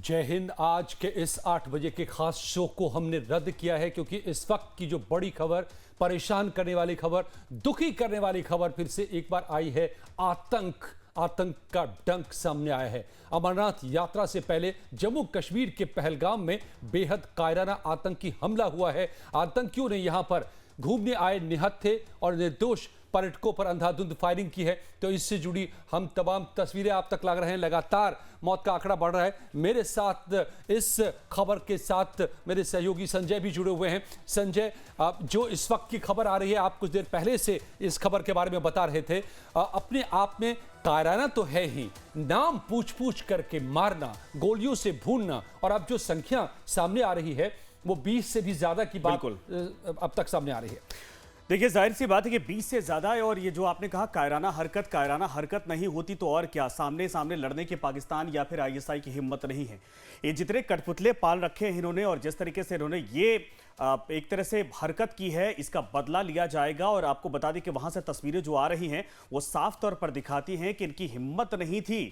जय हिंद। आज के इस 8 बजे के खास शो को हमने रद्द किया है क्योंकि इस वक्त की जो बड़ी खबर, परेशान करने वाली खबर, दुखी करने वाली खबर फिर से एक बार आई है। आतंक का डंक सामने आया है। अमरनाथ यात्रा से पहले जम्मू कश्मीर के पहलगाम में बेहद कायराना आतंकी हमला हुआ है। आतंकियों ने यहां पर घूमने आए निहत्थे और निर्दोष पर्यटकों पर अंधाधुंध फायरिंग की है। तो इससे जुड़ी हम तमाम तस्वीरें आप तक ला रहे हैं। लगातार मौत का आंकड़ा बढ़ रहा है। मेरे साथ इस खबर के साथ मेरे सहयोगी संजय भी जुड़े हुए हैं। संजय, जो इस वक्त की खबर आ रही है, आप कुछ देर पहले से इस खबर के बारे में बता रहे थे। अपने आप में कायराना तो है ही, नाम पूछ पूछ करके मारना, गोलियों से भूनना, और अब जो संख्या सामने आ रही है वो 20 से भी ज्यादा की बात अब तक सामने आ रही है। देखिए, जाहिर सी बात है कि 20 से ज्यादा है। और ये जो आपने कहा कायराना हरकत नहीं होती तो और क्या, सामने लड़ने के पाकिस्तान या फिर आईएसआई की हिम्मत नहीं है। ये जितने कठपुतले पाल रखे हैं इन्होंने, और जिस तरीके से इन्होंने ये एक तरह से हरकत की है, इसका बदला लिया जाएगा। और आपको बता दें कि वहां से तस्वीरें जो आ रही हैं वो साफ तौर पर दिखाती हैं कि इनकी हिम्मत नहीं थी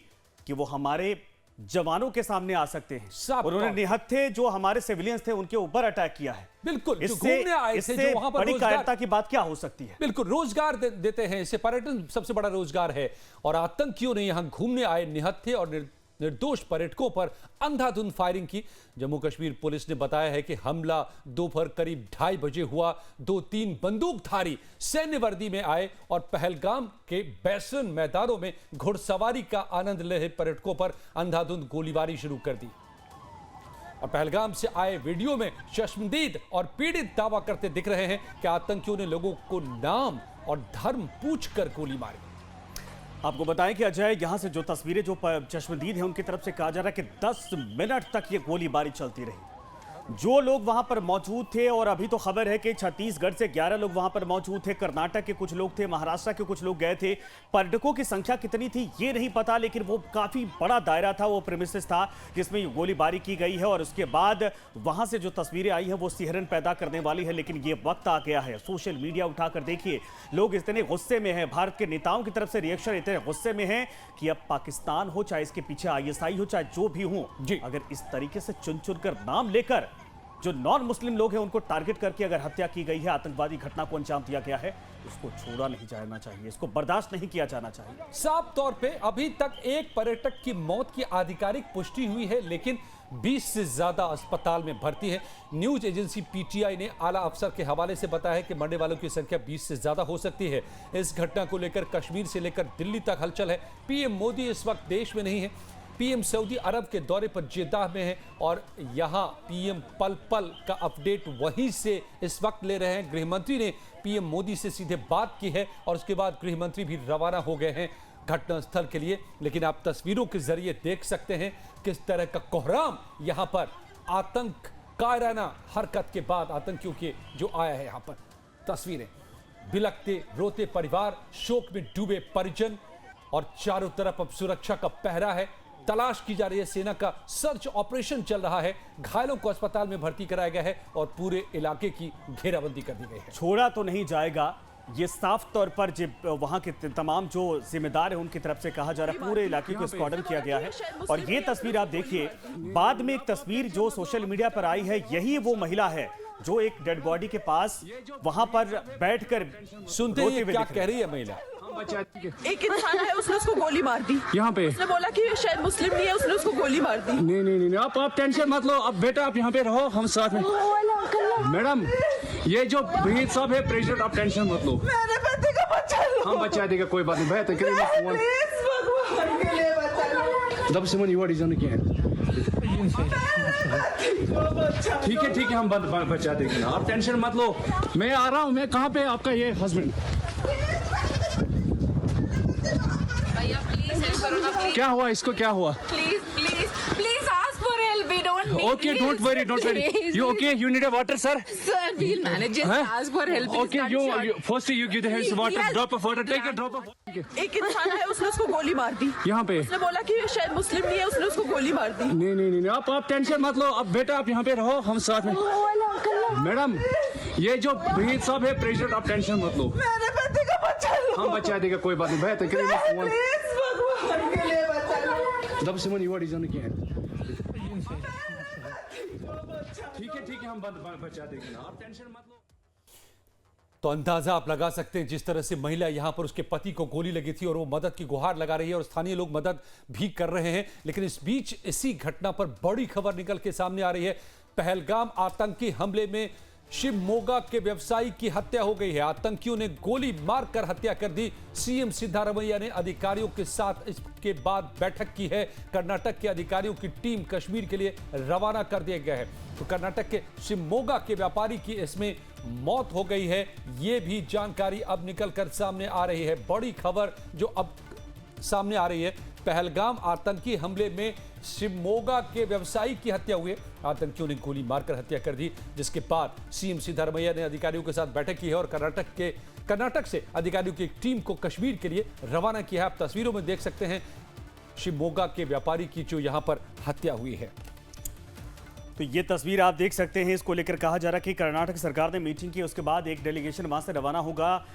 कि वो हमारे जवानों के सामने आ सकते हैं। उन्होंने निहत्थे जो हमारे सिविलियंस थे उनके ऊपर अटैक किया है। बिल्कुल, इससे वहां पर बड़ी कायरता की बात क्या हो सकती है। बिल्कुल, रोजगार देते हैं, इसे पर्यटन सबसे बड़ा रोजगार है। और आतंकियों ने यहां घूमने आए निहत्थे और निर्दोष पर्यटकों पर अंधाधुंध फायरिंग की। जम्मू कश्मीर पुलिस ने बताया है कि हमला दोपहर करीब 2:30 बजे हुआ। 2-3 बंदूकधारी सैन्य वर्दी में आए और पहलगाम के बैसन मैदानों में घुड़सवारी का आनंद ले रहे पर्यटकों पर अंधाधुंध गोलीबारी शुरू कर दी। और पहलगाम से आए वीडियो में चश्मदीद और पीड़ित दावा करते दिख रहे हैं कि आतंकियों ने लोगों को नाम और धर्म पूछकर गोली मारी। आपको बताएं कि अजय, यहां से जो तस्वीरें जो चश्मदीद हैं उनकी तरफ से कहा जा रहा है कि 10 मिनट तक ये गोलीबारी चलती रही। जो लोग वहां पर मौजूद थे, और अभी तो खबर है कि छत्तीसगढ़ से 11 लोग वहां पर मौजूद थे, कर्नाटक के कुछ लोग थे, महाराष्ट्र के कुछ लोग गए थे। पर्यटकों की संख्या कितनी थी ये नहीं पता, लेकिन वो काफी बड़ा दायरा था, वो प्रेमिसेस था जिसमें ये गोलीबारी की गई है। और उसके बाद वहां से जो तस्वीरें आई हैं वो सिहरन पैदा करने वाली है। लेकिन ये वक्त आ गया है, सोशल मीडिया उठाकर देखिए, लोग इतने गुस्से में हैं, भारत के नेताओं की तरफ से रिएक्शन इतने गुस्से में है कि अब पाकिस्तान हो, चाहे इसके पीछे आईएसआई हो, चाहे जो भी हो, अगर इस तरीके से चुन चुन कर नाम लेकर जो नॉन मुस्लिम लोग हैं उनको टारगेट करके अगर हत्या की गई है, आतंकवादी घटना को अंजाम दिया गया है, उसको छोड़ा नहीं जाना चाहिए, इसको बर्दाश्त नहीं किया जाना चाहिए। साफ तौर पे अभी तक एक पर्यटक की मौत की आधिकारिक पुष्टि हुई है, लेकिन 20 से ज्यादा अस्पताल में भर्ती है। न्यूज एजेंसी पीटीआई ने आला अफसर के हवाले से बताया है कि मरने वालों की संख्या 20 से ज्यादा हो सकती है। इस घटना को लेकर कश्मीर से लेकर दिल्ली तक हलचल है। पीएम मोदी इस वक्त देश में नहीं है। पीएम सऊदी अरब के दौरे पर जेद्दाह में है और यहां पीएम पल पल का अपडेट वहीं से इस वक्त ले रहे हैं। गृहमंत्री ने पीएम मोदी से सीधे बात की है और उसके बाद गृहमंत्री भी रवाना हो गए हैं घटनास्थल के लिए। लेकिन आप तस्वीरों के जरिए देख सकते हैं किस तरह का कोहराम यहां पर आतंक कायराना हरकत के बाद आतंकियों के जो आया है। यहां पर तस्वीरें, बिलखते रोते परिवार, शोक में डूबे परिजन, और चारों तरफ अब सुरक्षा का पहरा है। तलाश की जा रही है, सेना का सर्च ऑपरेशन चल रहा है। घायलों को अस्पताल में भर्ती कराया गया है और पूरे इलाके की घेराबंदी कर दी गई है। छोड़ा तो नहीं जाएगा, ये साफ तौर पर वहां के तमाम जो जिम्मेदार है उनकी तरफ से कहा जा रहा है। पूरे इलाके को स्क्वाडन किया गया है। और ये तस्वीर आप देखिए, बाद में एक तस्वीर जो सोशल मीडिया पर आई है, यही वो महिला है जो एक डेड बॉडी के पास वहां पर बैठकर सुनते हैं क्या कह रही है महिला। एक इंसान है, उसने उसको गोली मार दी। यहाँ पे उसने बोला कि शायद मुस्लिम नहीं है, उसने उसको गोली मार दी। नहीं, आप टेंशन मत लो। अब बेटा आप यहाँ पे रहो, हम साथ में। मैडम, ये जो भीड़ साहब है प्रेसिडेंट, आप टेंशन मत लो। मेरे बच्चे का बच्चा लो। हम बचा देगा, कोई बात नहीं। भैया भगवान के लिए बचा लो। दब सिमन युवा डिजाइन क्या है। ठीक है, हम बचा देंगे ना, आप टेंशन मत लो। मैं आ रहा हूँ। मैं कहाँ पे आपका ये हस्बैंड? क्या हुआ इसको, क्या हुआ? Please ask for help. We don't need. Okay, don't worry. You okay? You need a water, sir? Sir, we'll manage it. Ask for help. Okay, you first you give the hands water, Yes. drop of water, take a drop of. एक इंसान है, उसने उसको गोली मार दी। यहाँ पे उसने बोला कि शायद मुस्लिम नहीं है, उसने उसको गोली मार दी। नहीं, आप टेंशन मत लो। अब बेटा आप यहाँ पे रहो, हम साथ में। मैडम, ये जो भीड़ साहब है प्रेसिडेंट, आप टेंशन मत लो। मेरे बच्चे का बच्चा लो। हम बचा देगा, कोई बात नहीं। भैया भगवान के लिए बचा लो। दब सिमन युवा डिजाइन क्या है। ठीक है, हम बचा देंगे ना, आप टेंशन मत लो। तो अंदाजा आप लगा सकते हैं जिस तरह से महिला यहां पर उसके पति को गोली लगी थी और वो मदद की गुहार लगा रही है और स्थानीय लोग मदद भी कर रहे हैं। लेकिन इस बीच इसी घटना पर बड़ी खबर निकल के सामने आ रही है। पहलगाम आतंकी हमले में शिवमोगा के व्यवसायी की हत्या हो गई है। आतंकियों ने गोली मारकर हत्या कर दी। सीएम सिद्धारमैया ने अधिकारियों के साथ इसके बाद बैठक की है। कर्नाटक के अधिकारियों की टीम कश्मीर के लिए रवाना कर दिया गया है। तो कर्नाटक के शिवमोगा के व्यापारी की इसमें मौत हो गई है, ये भी जानकारी अब निकलकर सामने आ रही है। बड़ी खबर जो अब सामने आ रही है, पहलगाम आतंकी हमले में शिवमोगा के व्यवसायी की हत्या हुई। आतंकियों ने गोली मारकर हत्या कर दी, जिसके बाद सीएम सिद्धारमैया ने अधिकारियों के साथ बैठक की है और कर्नाटक से अधिकारियों की एक टीम को कश्मीर के लिए रवाना किया है। आप तस्वीरों में देख सकते हैं शिवमोगा के व्यापारी की जो यहां पर हत्या हुई है। तो ये तस्वीर आप देख सकते हैं। इसको लेकर कहा जा रहा है कि कर्नाटक सरकार ने मीटिंग की, उसके बाद एक डेलीगेशन वहां से रवाना होगा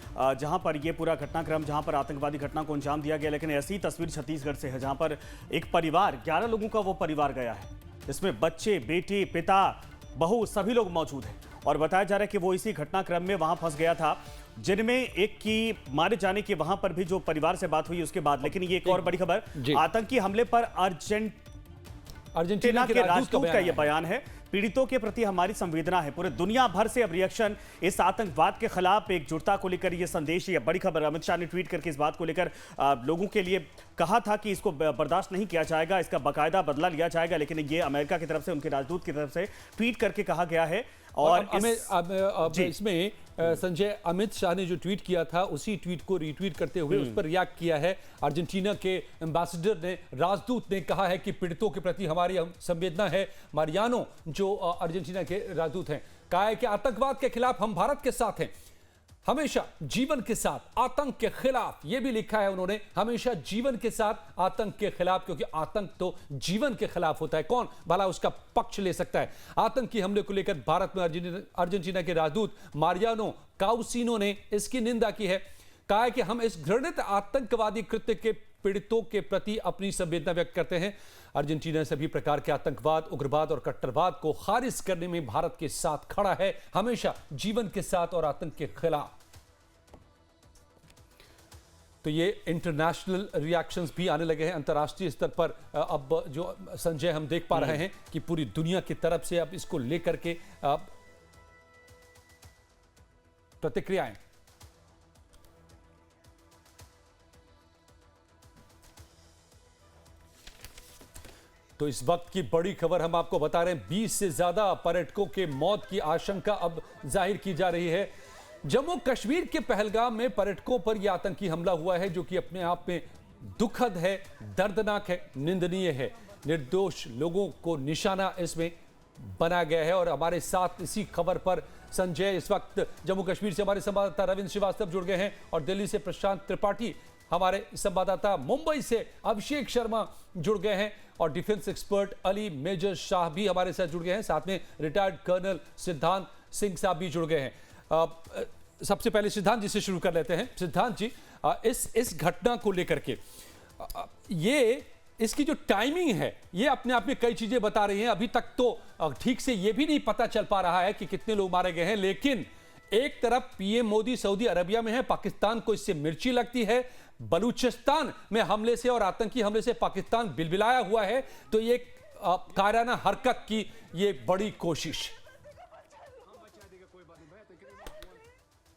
जहां पर ये पूरा घटनाक्रम, जहां पर आतंकवादी घटना को अंजाम दिया गया। लेकिन ऐसी तस्वीर छत्तीसगढ़ से है जहां पर एक परिवार, 11 लोगों का वो परिवार गया है। इसमें बच्चे, बेटे, पिता, बहू सभी लोग मौजूद हैं और बताया जा रहा है कि वो इसी घटनाक्रम में वहां फंस गया था, जिनमें एक की मारे जाने की वहां पर भी जो परिवार से बात हुई उसके बाद। लेकिन ये एक और बड़ी खबर, आतंकी हमले पर अर्जेंटीना के राजदूत का यह बयान है। पीड़ितों के प्रति हमारी संवेदना है। पूरे दुनिया भर से अब रिएक्शन इस आतंकवाद के खिलाफ एकजुटता को लेकर यह संदेश, यह बड़ी खबर। अमित शाह ने ट्वीट करके इस बात को लेकर लोगों के लिए कहा था कि इसको बर्दाश्त नहीं किया जाएगा, इसका बाकायदा बदला लिया जाएगा। लेकिन ये अमेरिका की तरफ से, उनके राजदूत की तरफ से ट्वीट करके कहा गया है। और इसमें संजय, अमित शाह ने जो ट्वीट किया था उसी ट्वीट को रीट्वीट करते हुए उस पर रिएक्ट किया है अर्जेंटीना के एम्बेसडर ने, राजदूत ने कहा है कि पीड़ितों के प्रति हमारी संवेदना है। मारियानो जो अर्जेंटीना के राजदूत हैं, कहा है कि आतंकवाद के खिलाफ हम भारत के साथ हैं, हमेशा जीवन के साथ, आतंक के खिलाफ। यह भी लिखा है उन्होंने, हमेशा जीवन के साथ आतंक के खिलाफ, क्योंकि आतंक तो जीवन के खिलाफ होता है। कौन भला उसका पक्ष ले सकता है? आतंकी हमले को लेकर भारत में अर्जेंटीना के राजदूत मारियानो काउसिनो ने इसकी निंदा की है। कहा है कि हम इस घृणित आतंकवादी कृत्य के पीड़ितों के प्रति अपनी संवेदना व्यक्त करते हैं। अर्जेंटीना सभी प्रकार के आतंकवाद, उग्रवाद और कट्टरवाद को खारिज करने में भारत के साथ खड़ा है, हमेशा जीवन के साथ और आतंक के खिलाफ। तो ये इंटरनेशनल रिएक्शंस भी आने लगे हैं अंतर्राष्ट्रीय स्तर पर। अब जो संजय हम देख पा रहे हैं कि पूरी दुनिया की तरफ से अब इसको लेकर के प्रतिक्रियाएं। तो इस वक्त की बड़ी खबर हम आपको बता रहे हैं, 20 से ज्यादा पर्यटकों के मौत की आशंका अब जाहिर की जा रही है। जम्मू कश्मीर के पहलगाम में पर्यटकों पर यह आतंकी हमला हुआ है, जो कि अपने आप में दुखद है, दर्दनाक है, निंदनीय है। निर्दोष लोगों को निशाना इसमें बना गया है। और हमारे साथ इसी खबर पर संजय, इस वक्त जम्मू कश्मीर से हमारे संवाददाता रविंद्र श्रीवास्तव जुड़ गए हैं और दिल्ली से प्रशांत त्रिपाठी, हमारे संवाददाता मुंबई से अभिषेक शर्मा जुड़ गए हैं और defence expert Ali major Shah भी हमारे साथ जुड़ गए हैं। साथ में रिटायर्ड कर्नल सिद्धांत सिंह साहब भी जुड़ गए हैं। सबसे पहले सिद्धांत जी से शुरू कर लेते हैं। सिद्धांत जी, इस घटना को लेकर के ये इसकी जो टाइमिंग है, ये अपने आप में कई चीजें बता रही हैं। अभी तक तो ठीक से ये भी नहीं पता चल पा रहा है कि कितने लोग मारे गए हैं, लेकिन एक तरफ पीएम मोदी सऊदी अरबिया में है, पाकिस्तान को इससे मिर्ची लगती है, बलूचिस्तान में हमले से और आतंकी हमले से पाकिस्तान बिलबिलाया हुआ है। तो ये कायराना हरकत की ये बड़ी कोशिश।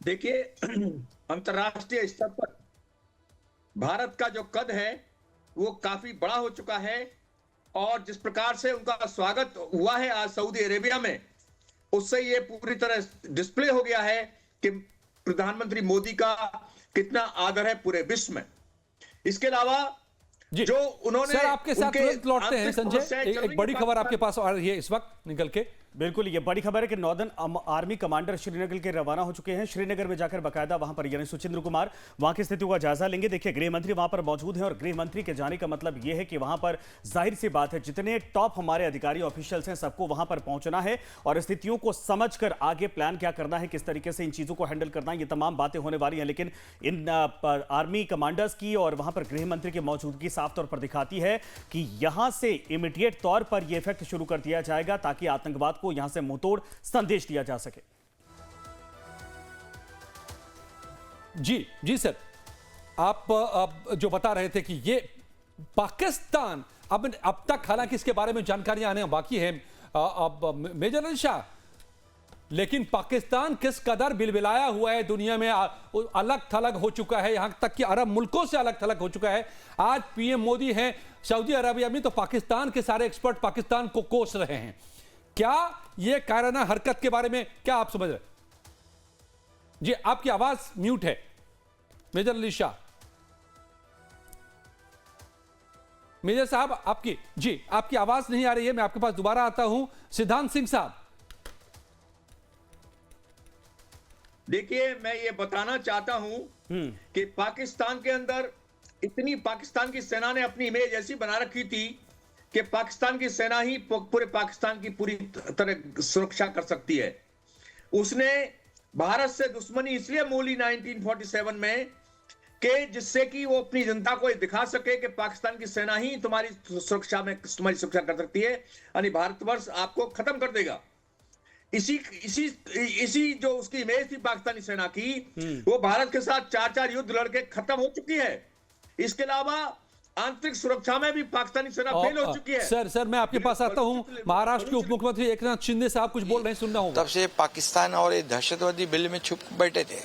देखिए, अंतर्राष्ट्रीय स्तर पर भारत का जो कद है वो काफी बड़ा हो चुका है और जिस प्रकार से उनका स्वागत हुआ है आज सऊदी अरेबिया में, उससे ये पूरी तरह डिस्प्ले हो गया है कि प्रधानमंत्री मोदी का कितना आदर है पूरे विश्व में। इसके अलावा जो उन्होंने, सर आपके साथ तुरंत लौटते हैं संजय, एक बड़ी खबर आपके पास आ रही है इस वक्त निकल के। बिल्कुल, ये बड़ी खबर है कि नॉर्दर्न आर्मी कमांडर श्रीनगर के रवाना हो चुके हैं। श्रीनगर में जाकर बाकायदा वहां पर यानी सुचिंद्र कुमार वहां की स्थिति का जायजा लेंगे। देखिए, गृह मंत्री वहां पर मौजूद हैं और गृह मंत्री के जाने का मतलब यह है कि वहां पर जाहिर सी बात है जितने टॉप हमारे अधिकारी ऑफिशियल्स हैं सबको वहां पर पहुंचना है और स्थितियों को समझकर आगे प्लान क्या करना है, किस तरीके से इन चीजों को हैंडल करना है, ये तमाम बातें होने वाली हैं। लेकिन इन आर्मी कमांडर्स की और वहां पर गृह मंत्री की मौजूदगी साफ तौर पर दिखाती है कि यहां से इमीडिएट तौर पर यह इफेक्ट शुरू कर दिया जाएगा ताकि ताकि आतंकवाद को यहां से मुंहतोड़ संदेश दिया जा सके। जी जी सर, आप जो बता रहे थे कि ये पाकिस्तान अब तक हालांकि इसके बारे में जानकारियां आने बाकी है मेजर अली शाह, लेकिन पाकिस्तान किस कदर बिलबिलाया हुआ है दुनिया में, अलग थलग हो चुका है, यहां तक कि अरब मुल्कों से अलग थलग हो चुका है। आज पीएम मोदी हैं सऊदी अरबिया में, तो पाकिस्तान के सारे एक्सपर्ट पाकिस्तान को कोस रहे हैं। क्या ये कायराना हरकत के बारे में क्या आप समझ रहे? जी आपकी आवाज म्यूट है मेजर अली शाह। मेजर साहब आपकी आवाज नहीं आ रही है, मैं आपके पास दोबारा आता हूं। सिद्धांत सिंह साहब, देखिए मैं ये बताना चाहता हूं कि पाकिस्तान के अंदर पाकिस्तान की सेना ने अपनी इमेज ऐसी बना रखी थी कि पाकिस्तान की सेना ही पूरे पाकिस्तान की पूरी तरह सुरक्षा कर सकती है। उसने भारत से दुश्मनी इसलिए मोली 1947 में कि जिससे कि वो अपनी जनता को ये दिखा सके कि पाकिस्तान की सेना ही तुम्हारी सुरक्षा कर सकती है, यानी भारतवर्ष आपको खत्म कर देगा। इसी जो उसकी इमेज थी पाकिस्तानी सेना की, वो भारत के साथ 4 युद्ध लड़के खत्म हो चुकी है। इसके अलावा आंतरिक सुरक्षा में भी पाकिस्तानी सेना फेल हो चुकी है। सर मैं आपके पास आता हूं। महाराष्ट्र के उप मुख्यमंत्री एकनाथ शिंदे साहब कुछ बोल रहे हैं, सुनना होगा। तब से पाकिस्तान और ये दहशतवादी बिल में छुप बैठे थे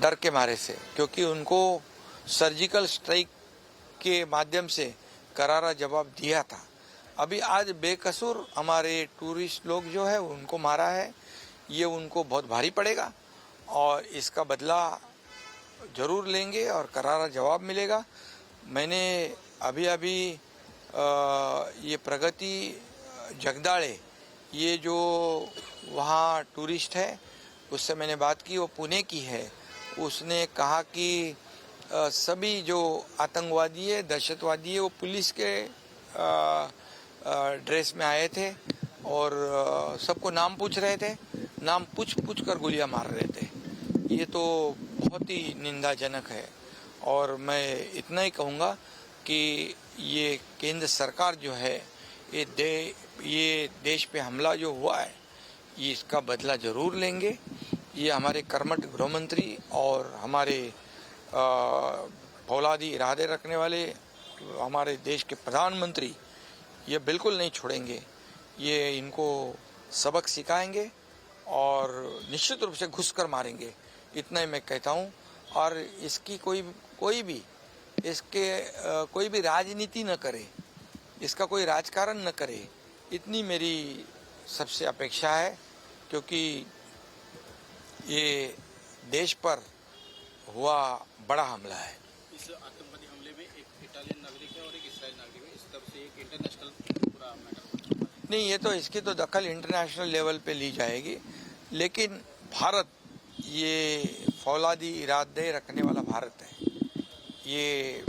डर के मारे से, क्योंकि उनको सर्जिकल स्ट्राइक के माध्यम से करारा जवाब दिया था। अभी आज बेकसूर हमारे टूरिस्ट लोग जो है उनको मारा है, ये उनको बहुत भारी पड़ेगा और इसका बदला जरूर लेंगे और करारा जवाब मिलेगा। मैंने अभी ये प्रगति जगदाळे, ये जो वहाँ टूरिस्ट है उससे मैंने बात की, वो पुणे की है। उसने कहा कि सभी जो आतंकवादी है, दहशतवादी है, वो पुलिस के ड्रेस में आए थे और सबको नाम पूछ रहे थे, नाम पूछ कर गोलियां मार रहे थे। ये तो बहुत ही निंदाजनक है और मैं इतना ही कहूँगा कि ये केंद्र सरकार जो है ये देश पे हमला जो हुआ है ये इसका बदला जरूर लेंगे। ये हमारे कर्मठ गृह मंत्री और हमारे फौलादी इरादे रखने वाले हमारे देश के प्रधानमंत्री ये बिल्कुल नहीं छोड़ेंगे। ये इनको सबक सिखाएंगे और निश्चित रूप से घुसकर मारेंगे, इतना ही मैं कहता हूँ। और इसकी कोई भी राजनीति न करे, इसका कोई राजकारण न करे, इतनी मेरी सबसे अपेक्षा है, क्योंकि ये देश पर हुआ बड़ा हमला है। इस आतंकवादी हमले में एक इटालियन नागरिक है और एक इस्राइल नागरिक है, इस तरफ से एक इंटरनेशनल पूरा मैटर नहीं, ये तो इसकी तो दखल इंटरनेशनल लेवल पे ली जाएगी, लेकिन भारत ये फौलादी इरादे रखने वाला भारत है। ये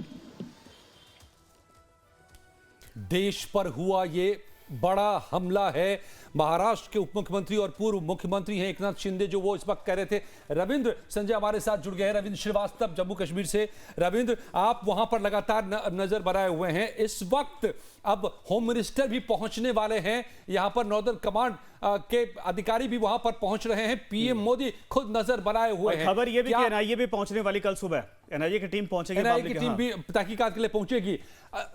देश पर हुआ ये बड़ा हमला है। महाराष्ट्र के उप मुख्यमंत्री और पूर्व मुख्यमंत्री हैं एकनाथ शिंदे, जो वो इस वक्त कह रहे थे। रविंद्र संजय हमारे साथ जुड़ गए हैं, रविंद्र श्रीवास्तव जम्मू कश्मीर से। रविंद्र, आप वहां पर लगातार नजर बनाए हुए हैं। इस वक्त अब होम मिनिस्टर भी पहुंचने वाले हैं, यहां पर नॉर्दर्न कमांड के अधिकारी भी वहां पर पहुंच रहे हैं। पीएम मोदी खुद नजर बनाए हुए हैं। खबर ये भी कि एनआईए भी पहुंचने वाली, कल सुबह एनआईए की टीम पहुंचेगी, एनआईए की टीम भी तहकीकात के लिए पहुंचेगी।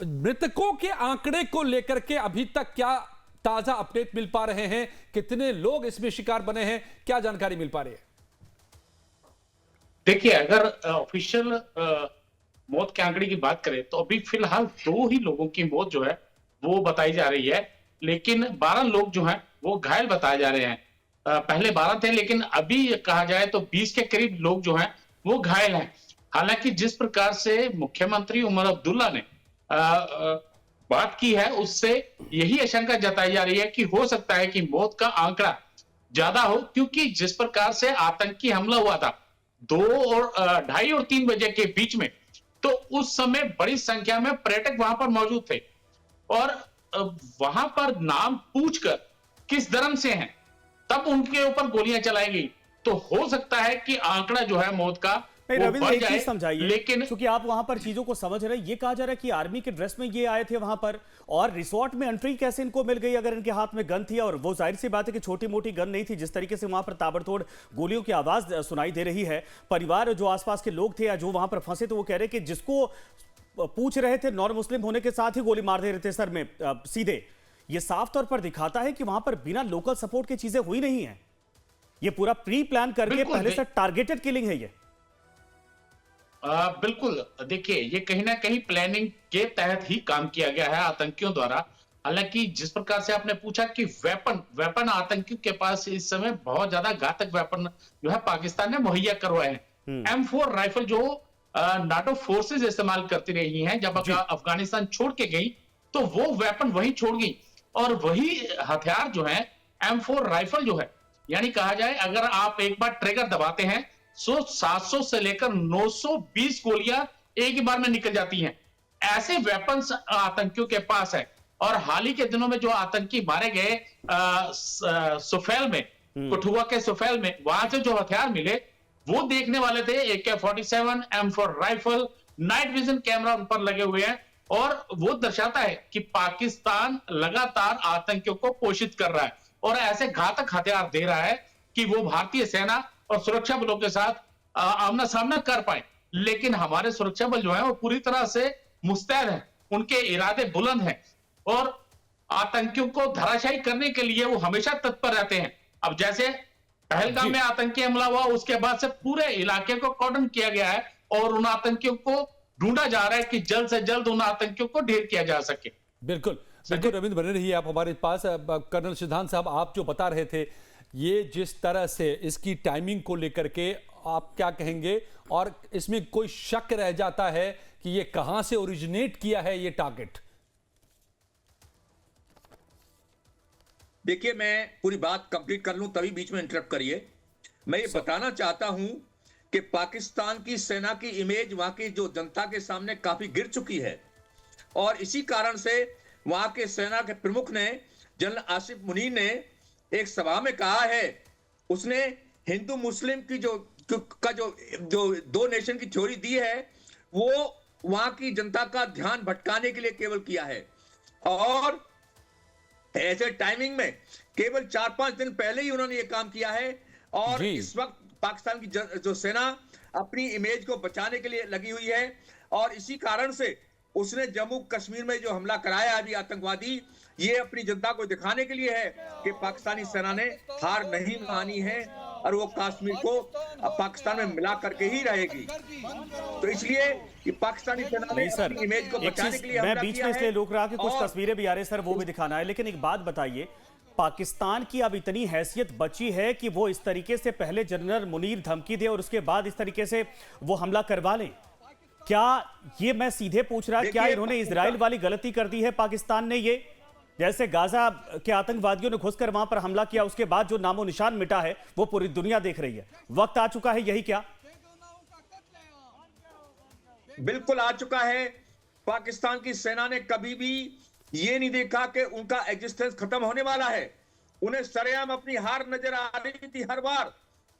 मृतकों के आंकड़े को लेकर के अभी तक क्या ताजा अपडेट मिल पा रहे हैं? कितने लोग इसमें शिकार बने हैं, क्या जानकारी मिल पा रही है? देखिए, अगर ऑफिशियल मौत के आंकड़े की बात करें तो अभी फिलहाल 2 ही लोगों की मौत जो है वो बताई जा रही है, लेकिन 12 लोग जो हैं वो घायल बताए जा रहे हैं। पहले 12 थे, लेकिन अभी कहा जाए तो 20 के करीब लोग जो हैं वो घायल हैं। हालांकि जिस प्रकार से मुख्यमंत्री उमर अब्दुल्ला ने बात की है, उससे यही आशंका जताई जा रही है कि हो सकता है कि मौत का आंकड़ा ज्यादा हो, क्योंकि जिस प्रकार से आतंकी हमला हुआ था 2:30 और 3 बजे के बीच में, तो उस समय बड़ी संख्या में पर्यटक वहां पर मौजूद थे और वहां पर नाम पूछकर किस धर्म से हैं तब उनके ऊपर गोलियां चलाई गई। तो हो सकता है कि आंकड़ा जो है मौत का वो रविंद्र, बढ़ एक जाए। चीज समझाइए, लेकिन क्योंकि आप वहां पर चीजों को समझ रहे हैं। ये कहा जा रहा है कि आर्मी के ड्रेस में ये आए थे वहां पर, और रिसोर्ट में एंट्री कैसे इनको मिल गई अगर इनके हाथ में गन थी? और वो जाहिर सी बात है कि छोटी मोटी गन नहीं थी। जिस तरीके से वहां पर ताबड़तोड़ गोलियों की आवाज सुनाई दे रही है, परिवार जो आसपास के लोग थे या जो वहां पर फंसे थे वो कह रहे कि जिसको पूछ रहे थे नॉन मुस्लिम होने के साथ ही गोली मार दे रहे थे सर में सीधे। ये साफ तौर पर दिखाता है कि वहां पर बिना लोकल सपोर्ट की चीजें हुई नहीं है। ये पूरा प्री प्लान करके बिल्कुल पहले से टारगेटेड किलिंग है ये। बिल्कुल, देखिए ये कहीं ना कहीं प्लानिंग के तहत ही काम किया गया है आतंकियों द्वारा। हालांकि जिस प्रकार से आपने पूछा कि वेपन आतंकियों के पास इस समय बहुत ज्यादा घातक वेपन जो है पाकिस्तान ने मुहैया करवाए हैं। M4 राइफल जो नाटो फोर्सेस इस्तेमाल करती रही हैं जब अफगानिस्तान छोड़ के गई, तो वो वेपन वही छोड़ गई, और वही हथियार जो है M4 राइफल जो है, यानी कहा जाए अगर आप एक बार ट्रिगर दबाते हैं 700 से लेकर 920 गोलियां एक ही बार में निकल जाती हैं। ऐसे वेपन्स आतंकियों के पास है। और हाल ही के दिनों में जो आतंकी मारे गए सुफेल में, कठुआ के सुफेल में, वहां से जो हथियार मिले वो देखने वाले थे AK-47, M4 rifle, night vision camera उन पर लगे हुए हैं, और वो दर्शाता है कि पाकिस्तान लगातार आतंकियों को पोषित कर रहा है और ऐसे घातक हथियार दे रहा है कि वो भारतीय सेना और सुरक्षा बलों के साथ आमना सामना कर पाए। लेकिन हमारे सुरक्षा बल जो है वो पूरी तरह से मुस्तैद हैं, उनके इरादे बुलंद हैं, और आतंकियों को धराशायी करने के लिए वो हमेशा तत्पर रहते हैं। अब जैसे पहलगाम में आतंकी हमला हुआ, उसके बाद से पूरे इलाके को कॉर्डन किया गया है और उन आतंकियों को ढूंढा जा रहा है कि जल्द से जल्द उन आतंकियों को ढेर किया जा सके। बिल्कुल बिल्कुल रविंद्र, बने रहिए आप हमारे पास। कर्नल सिद्धांत साहब, आप जो बता रहे थे, ये जिस तरह से इसकी टाइमिंग को लेकर के आप क्या कहेंगे, और इसमें कोई शक रह जाता है कि ये कहां से ओरिजिनेट किया है ये टारगेट? देखिए, मैं पूरी बात कंप्लीट कर लूं तभी बीच में इंटरप्ट करिए। मैं ये बताना चाहता हूं कि पाकिस्तान की सेना की इमेज वहां की जो जनता के सामने काफी गिर चुकी है, और इसी कारण से वहां के सेना के प्रमुख ने, जनरल आसिफ मुनीर ने एक सभा में कहा है, उसने हिंदू मुस्लिम की जो दो नेशन की थ्योरी दी है वो वहां की जनता का ध्यान भटकाने के लिए केवल किया है। और ऐसे टाइमिंग में केवल 4-5 दिन पहले ही उन्होंने ये काम किया है, और इस वक्त पाकिस्तान की जो सेना अपनी इमेज को बचाने के लिए लगी हुई है, और इसी कारण से उसने जम्मू कश्मीर में जो हमला कराया अभी आतंकवादी, ये अपनी जनता को दिखाने के लिए है कि पाकिस्तानी सेना ने हार नहीं मानी है और वो कश्मीर को पाकिस्तान में मिला करके ही रहेगी। तो इसलिए कि पाकिस्तानी सेना ने अपनी इमेज को बचाने के लिए मैं बीच में इसलिए रोक रहा कि कुछ तस्वीरें भी आ रही सर, वो भी दिखाना है। लेकिन एक बात बताइए, पाकिस्तान की अब इतनी हैसियत बची है कि वो इस तरीके से पहले जनरल मुनीर धमकी दे और उसके बाद इस तरीके से वो हमला करवा लें? क्या ये मैं सीधे पूछ रहा, क्या इन्होंने इजराइल वाली गलती कर दी है पाकिस्तान ने? ये जैसे गाजा के आतंकवादियों ने घुसकर वहां पर हमला किया, उसके बाद जो नामो निशान मिटा है वो पूरी दुनिया देख रही है। वक्त आ चुका है, यही क्या? बिल्कुल आ चुका है। पाकिस्तान की सेना ने कभी भी ये नहीं देखा कि उनका एग्जिस्टेंस खत्म होने वाला है। उन्हें सरेआम अपनी हार नजर आ रही थी हर बार।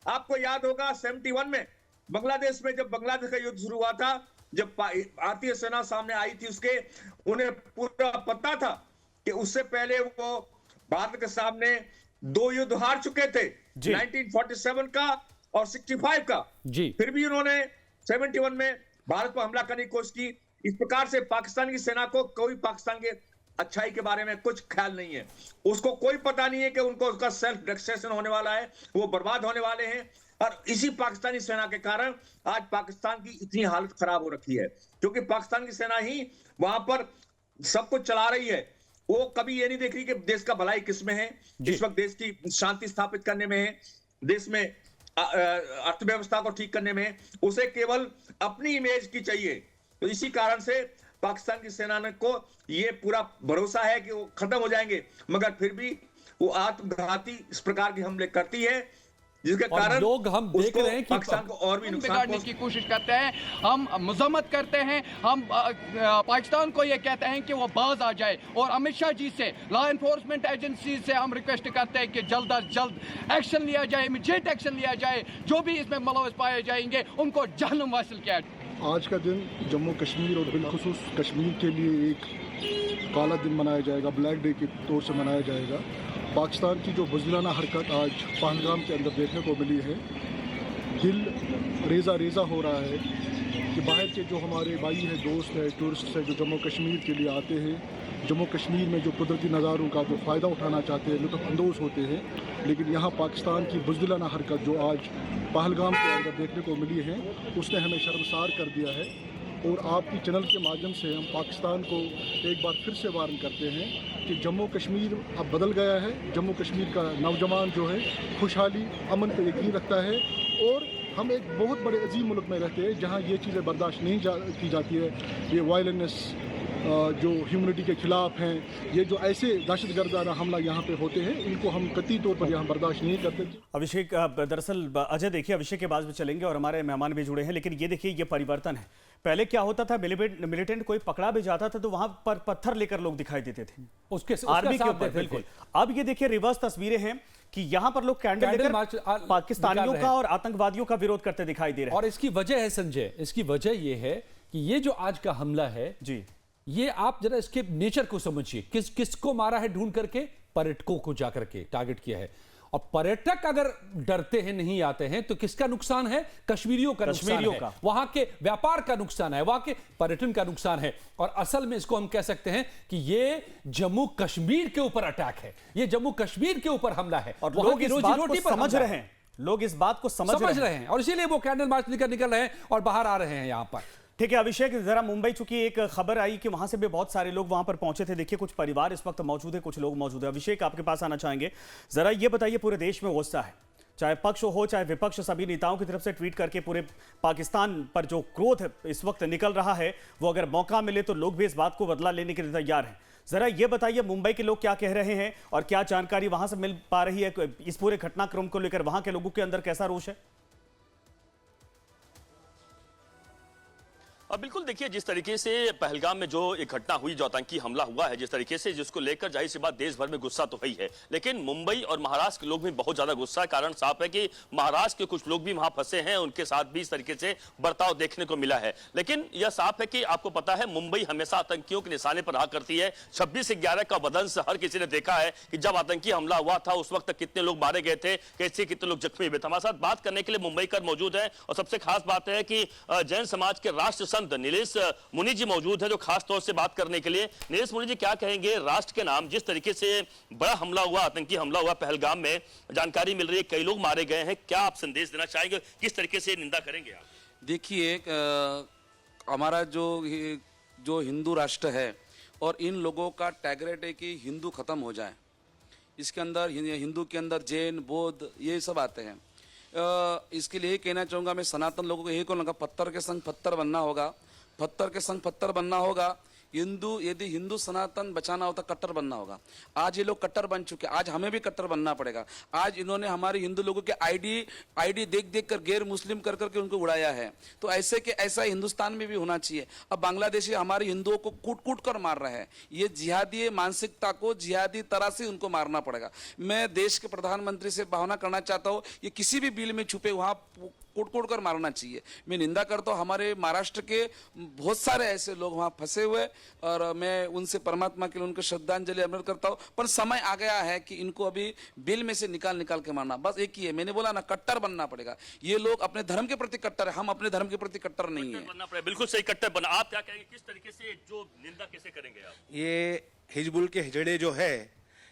आपको याद होगा 71 में बांग्लादेश में, जब बांग्लादेश का युद्ध शुरू हुआ था, जब भारतीय सेना सामने आई थी, उसके उन्हें पूरा पता था कि उससे पहले वो भारत के सामने 2 युद्ध हार चुके थे, 1947 का और 65 का। फिर भी उन्होंने 71 में भारत पर हमला करने की कोशिश की। इस प्रकार से पाकिस्तान की सेना को कोई पाकिस्तान के अच्छाई के बारे में कुछ ख्याल नहीं है। उसको कोई पता नहीं है कि उनको उसका सेल्फ डिस्ट्रक्शन होने वाला है, वो बर्बाद होने वाले हैं। और इसी पाकिस्तानी सेना के कारण आज पाकिस्तान की इतनी हालत खराब हो रखी है, क्योंकि पाकिस्तान की सेना ही वहां पर सब कुछ चला रही है। वो कभी ये नहीं देख रही कि देश का भलाई किस में है, इस वक्त देश की शांति स्थापित करने में है, देश में अर्थव्यवस्था को ठीक करने में है। उसे केवल अपनी इमेज की चाहिए। तो इसी कारण से पाकिस्तान की सेना को ये पूरा भरोसा है कि वो खत्म हो जाएंगे, मगर फिर भी वो आत्मघाती इस प्रकार के हमले करती है। जिसके और कारण लोग हम देख उसको, रहे हैं कि पाकिस्तान को और भी नुकसान बिगाड़ने की कोशिश करते हैं। हम मजम्मत करते हैं, हम पाकिस्तान को ये कहते हैं कि वो बाज आ जाए, और अमित शाह जी से, लॉ एनफोर्समेंट एजेंसी से हम रिक्वेस्ट करते हैं कि जल्द अज जल्द एक्शन लिया जाए, इमीडिएट एक्शन लिया जाए। जो भी इसमें मुलव्वस पाए जाएंगे उनको जहन्नुम हासिल किया जाए। आज का दिन जम्मू कश्मीर और बिलखुसूस कश्मीर के लिए एक काला दिन मनाया जाएगा, ब्लैक डे के तौर से मनाया जाएगा। पाकिस्तान की जो बुज़दिलाना हरकत आज पहलगाम के अंदर देखने को मिली है, दिल रेज़ा रेज़ा हो रहा है कि बाहर के जो हमारे भाई हैं, दोस्त हैं, टूरिस्ट हैं, जो जम्मू कश्मीर के लिए आते हैं, जम्मू कश्मीर में जो कुदरती नज़ारों का जो फ़ायदा उठाना चाहते हैं, लुत्फ़अंदोज़ होते हैं, लेकिन यहाँ पाकिस्तान की बुज़दिलाना हरकत जो आज पहलगाम के अंदर देखने को मिली है, उसने हमें शर्मसार कर दिया है। और आपकी चैनल के माध्यम से हम पाकिस्तान को एक बार फिर से वार्न करते हैं कि जम्मू कश्मीर अब बदल गया है। जम्मू कश्मीर का नौजवान जो है खुशहाली, अमन पर यकीन रखता है, और हम एक बहुत बड़े अजीम मुल्क में रहते हैं जहाँ ये चीज़ें बर्दाश्त नहीं की जाती है। ये वायलेंस जो ह्यूमनिटी के ख़िलाफ़ हैं, ये जो ऐसे दहशतगर्दाना हमला यहाँ पे होते हैं, इनको हम कतई तौर पर यहाँ बर्दाश्त नहीं करते। अभिषेक, दरअसल अजय देखिए, अभिषेक के बाद में चलेंगे और हमारे मेहमान भी जुड़े हैं, लेकिन ये देखिए ये परिवर्तन है। पहले क्या होता था, मिलिटेंट कोई पकड़ा भी जाता था तो वहां पर पत्थर लेकर लोग दिखाई देते थे उसके आर्मी के ऊपर। बिल्कुल, अब ये देखिए रिवर्स तस्वीरें हैं कि यहाँ पर लोग कैंडल लेकर पाकिस्तानियों का और आतंकवादियों का विरोध करते दिखाई दे रहे हैं। और इसकी वजह है संजय, इसकी वजह ये है कि ये जो आज का हमला है जी, ये आप जरा इसके नेचर को समझिए। किसको मारा है ढूंढ करके? पर्यटकों को जाकर के टारगेट किया है। और पर्यटक अगर डरते हैं, नहीं आते हैं, तो किसका नुकसान है? कश्मीरियों का नुकसान है, वहां के व्यापार का नुकसान है, वहां के पर्यटन का नुकसान है। और असल में इसको हम कह सकते हैं कि ये जम्मू कश्मीर के ऊपर अटैक है, ये जम्मू कश्मीर के ऊपर हमला है। और लोग इस बात को समझ रहे हैं, लोग इस बात को समझ रहे हैं, और इसीलिए वो कैंडल मार्च लेकर निकल रहे हैं और बाहर आ रहे हैं यहां पर। ठीक है अभिषेक, जरा मुंबई, चूंकि एक खबर आई कि वहां से भी बहुत सारे लोग वहां पर पहुंचे थे। देखिए कुछ परिवार इस वक्त मौजूद है, कुछ लोग मौजूद है। अभिषेक, आपके पास आना चाहेंगे, जरा ये बताइए, पूरे देश में गुस्सा है, चाहे पक्ष हो चाहे विपक्ष, सभी नेताओं की तरफ से ट्वीट करके पूरे पाकिस्तान पर जो क्रोध इस वक्त निकल रहा है, वो अगर मौका मिले तो लोग भी इस बात को बदला लेने के लिए तैयार हैं। जरा ये बताइए मुंबई के लोग क्या कह रहे हैं और क्या जानकारी वहां से मिल पा रही है इस पूरे घटनाक्रम को लेकर? वहां के लोगों के अंदर कैसा रोष है? बिल्कुल, देखिए जिस तरीके से पहलगाम में जो एक घटना हुई, जो आतंकी हमला हुआ है, जिस तरीके से, जिसको लेकर जाहिर सी बात देश भर में गुस्सा तो है ही है, लेकिन मुंबई और महाराष्ट्र के लोग भी बहुत ज्यादा गुस्सा है। कारण साफ है कि महाराष्ट्र के कुछ लोग भी वहां फंसे हैं, उनके साथ भी इस तरीके से बर्ताव देखने को मिला है। लेकिन यह साफ है कि आपको पता है मुंबई हमेशा आतंकियों के निशाने पर रहा करती है। 26/11 का वदंस हर किसी ने देखा है कि जब आतंकी हमला हुआ था उस वक्त कितने लोग मारे गए थे, कैसे कितने लोग जख्मी हुए थे। हमारे साथ बात करने के लिए मुंबई कर मौजूद है, और सबसे खास बात है कि जैन समाज के राष्ट्र संत नीलेश मुनि जी मौजूद है, जो खास तौर से बात करने के लिए। नीलेश मुनि जी, क्या कहेंगे राष्ट्र के नाम, जिस तरीके से बड़ा हमला हुआ, आतंकी हमला हुआ पहलगाम में, जानकारी मिल रही है कई लोग मारे गए हैं, क्या आप संदेश देना चाहेंगे, किस तरीके से निंदा करेंगे आप? देखिए, हमारा जो हिंदू राष्ट्र है और इन लोगों का टैगरेट है कि हिंदू खत्म हो जाए, इसके अंदर हिंदू के अंदर जैन, बौद्ध, ये सब आते हैं। इसके लिए कहना चाहूँगा मैं, सनातन लोगों को यही कहूँगा, पत्थर के संग पत्थर बनना होगा, पत्थर के संग पत्थर बनना होगा। यदि हिंदू सनातन बचाना होता, कट्टर बनना होगा। आज ये लोग कट्टर बन चुके, आज हमें भी कट्टर बनना पड़ेगा। आज इन्होंने हमारे हिंदू लोगों के आईडी देख देख कर गैर मुस्लिम कर करके उनको उड़ाया है। तो ऐसे के ऐसा हिंदुस्तान में भी होना चाहिए। अब बांग्लादेशी हमारे हिंदुओं को कूट कूट कर मार रहे हैं। ये जिहादी मानसिकता को जिहादी तरह से उनको मारना पड़ेगा। मैं देश के प्रधानमंत्री से भावना करना चाहता हूँ, ये किसी भी बिल में छुपे वहाँ कोट कोट कर मारना चाहिए। मैं निंदा करता हूँ, हमारे महाराष्ट्र के बहुत सारे ऐसे लोग वहाँ फंसे हुए, और मैं उनसे परमात्मा के लिए उनको श्रद्धांजलि अर्पित करता हूँ। पर समय आ गया है कि इनको अभी बिल में से निकाल के मारना, बस एक ही है। मैंने बोला ना, कट्टर बनना पड़ेगा। ये लोग अपने धर्म के प्रति कट्टर है, हम अपने धर्म के प्रति कट्टर नहीं है। बिल्कुल सही, कट्टर बना। आप क्या कहेंगे, किस तरीके से जो निंदा कैसे करेंगे आप? ये हिजबुल के हिजड़े जो है,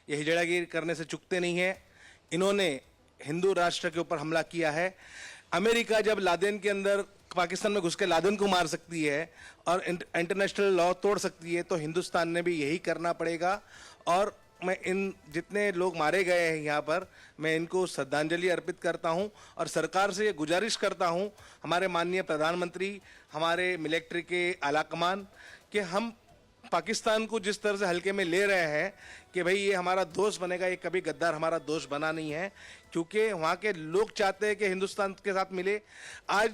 ये हिजड़ागिरी करने से चुकते नहीं है। इन्होंने हिंदू राष्ट्र के ऊपर हमला किया है। अमेरिका जब लादेन के अंदर पाकिस्तान में घुस के लादेन को मार सकती है और इंटरनेशनल लॉ तोड़ सकती है, तो हिंदुस्तान ने भी यही करना पड़ेगा। और मैं इन जितने लोग मारे गए हैं यहाँ पर, मैं इनको श्रद्धांजलि अर्पित करता हूँ और सरकार से ये गुजारिश करता हूँ, हमारे माननीय प्रधानमंत्री, हमारे मिलिट्री के आला कमान, कि हम पाकिस्तान को जिस तरह से हल्के में ले रहे हैं कि भाई ये हमारा दोस्त बनेगा, ये कभी गद्दार हमारा दोस्त बना नहीं है, क्योंकि वहाँ के लोग चाहते हैं कि हिंदुस्तान के साथ मिले। आज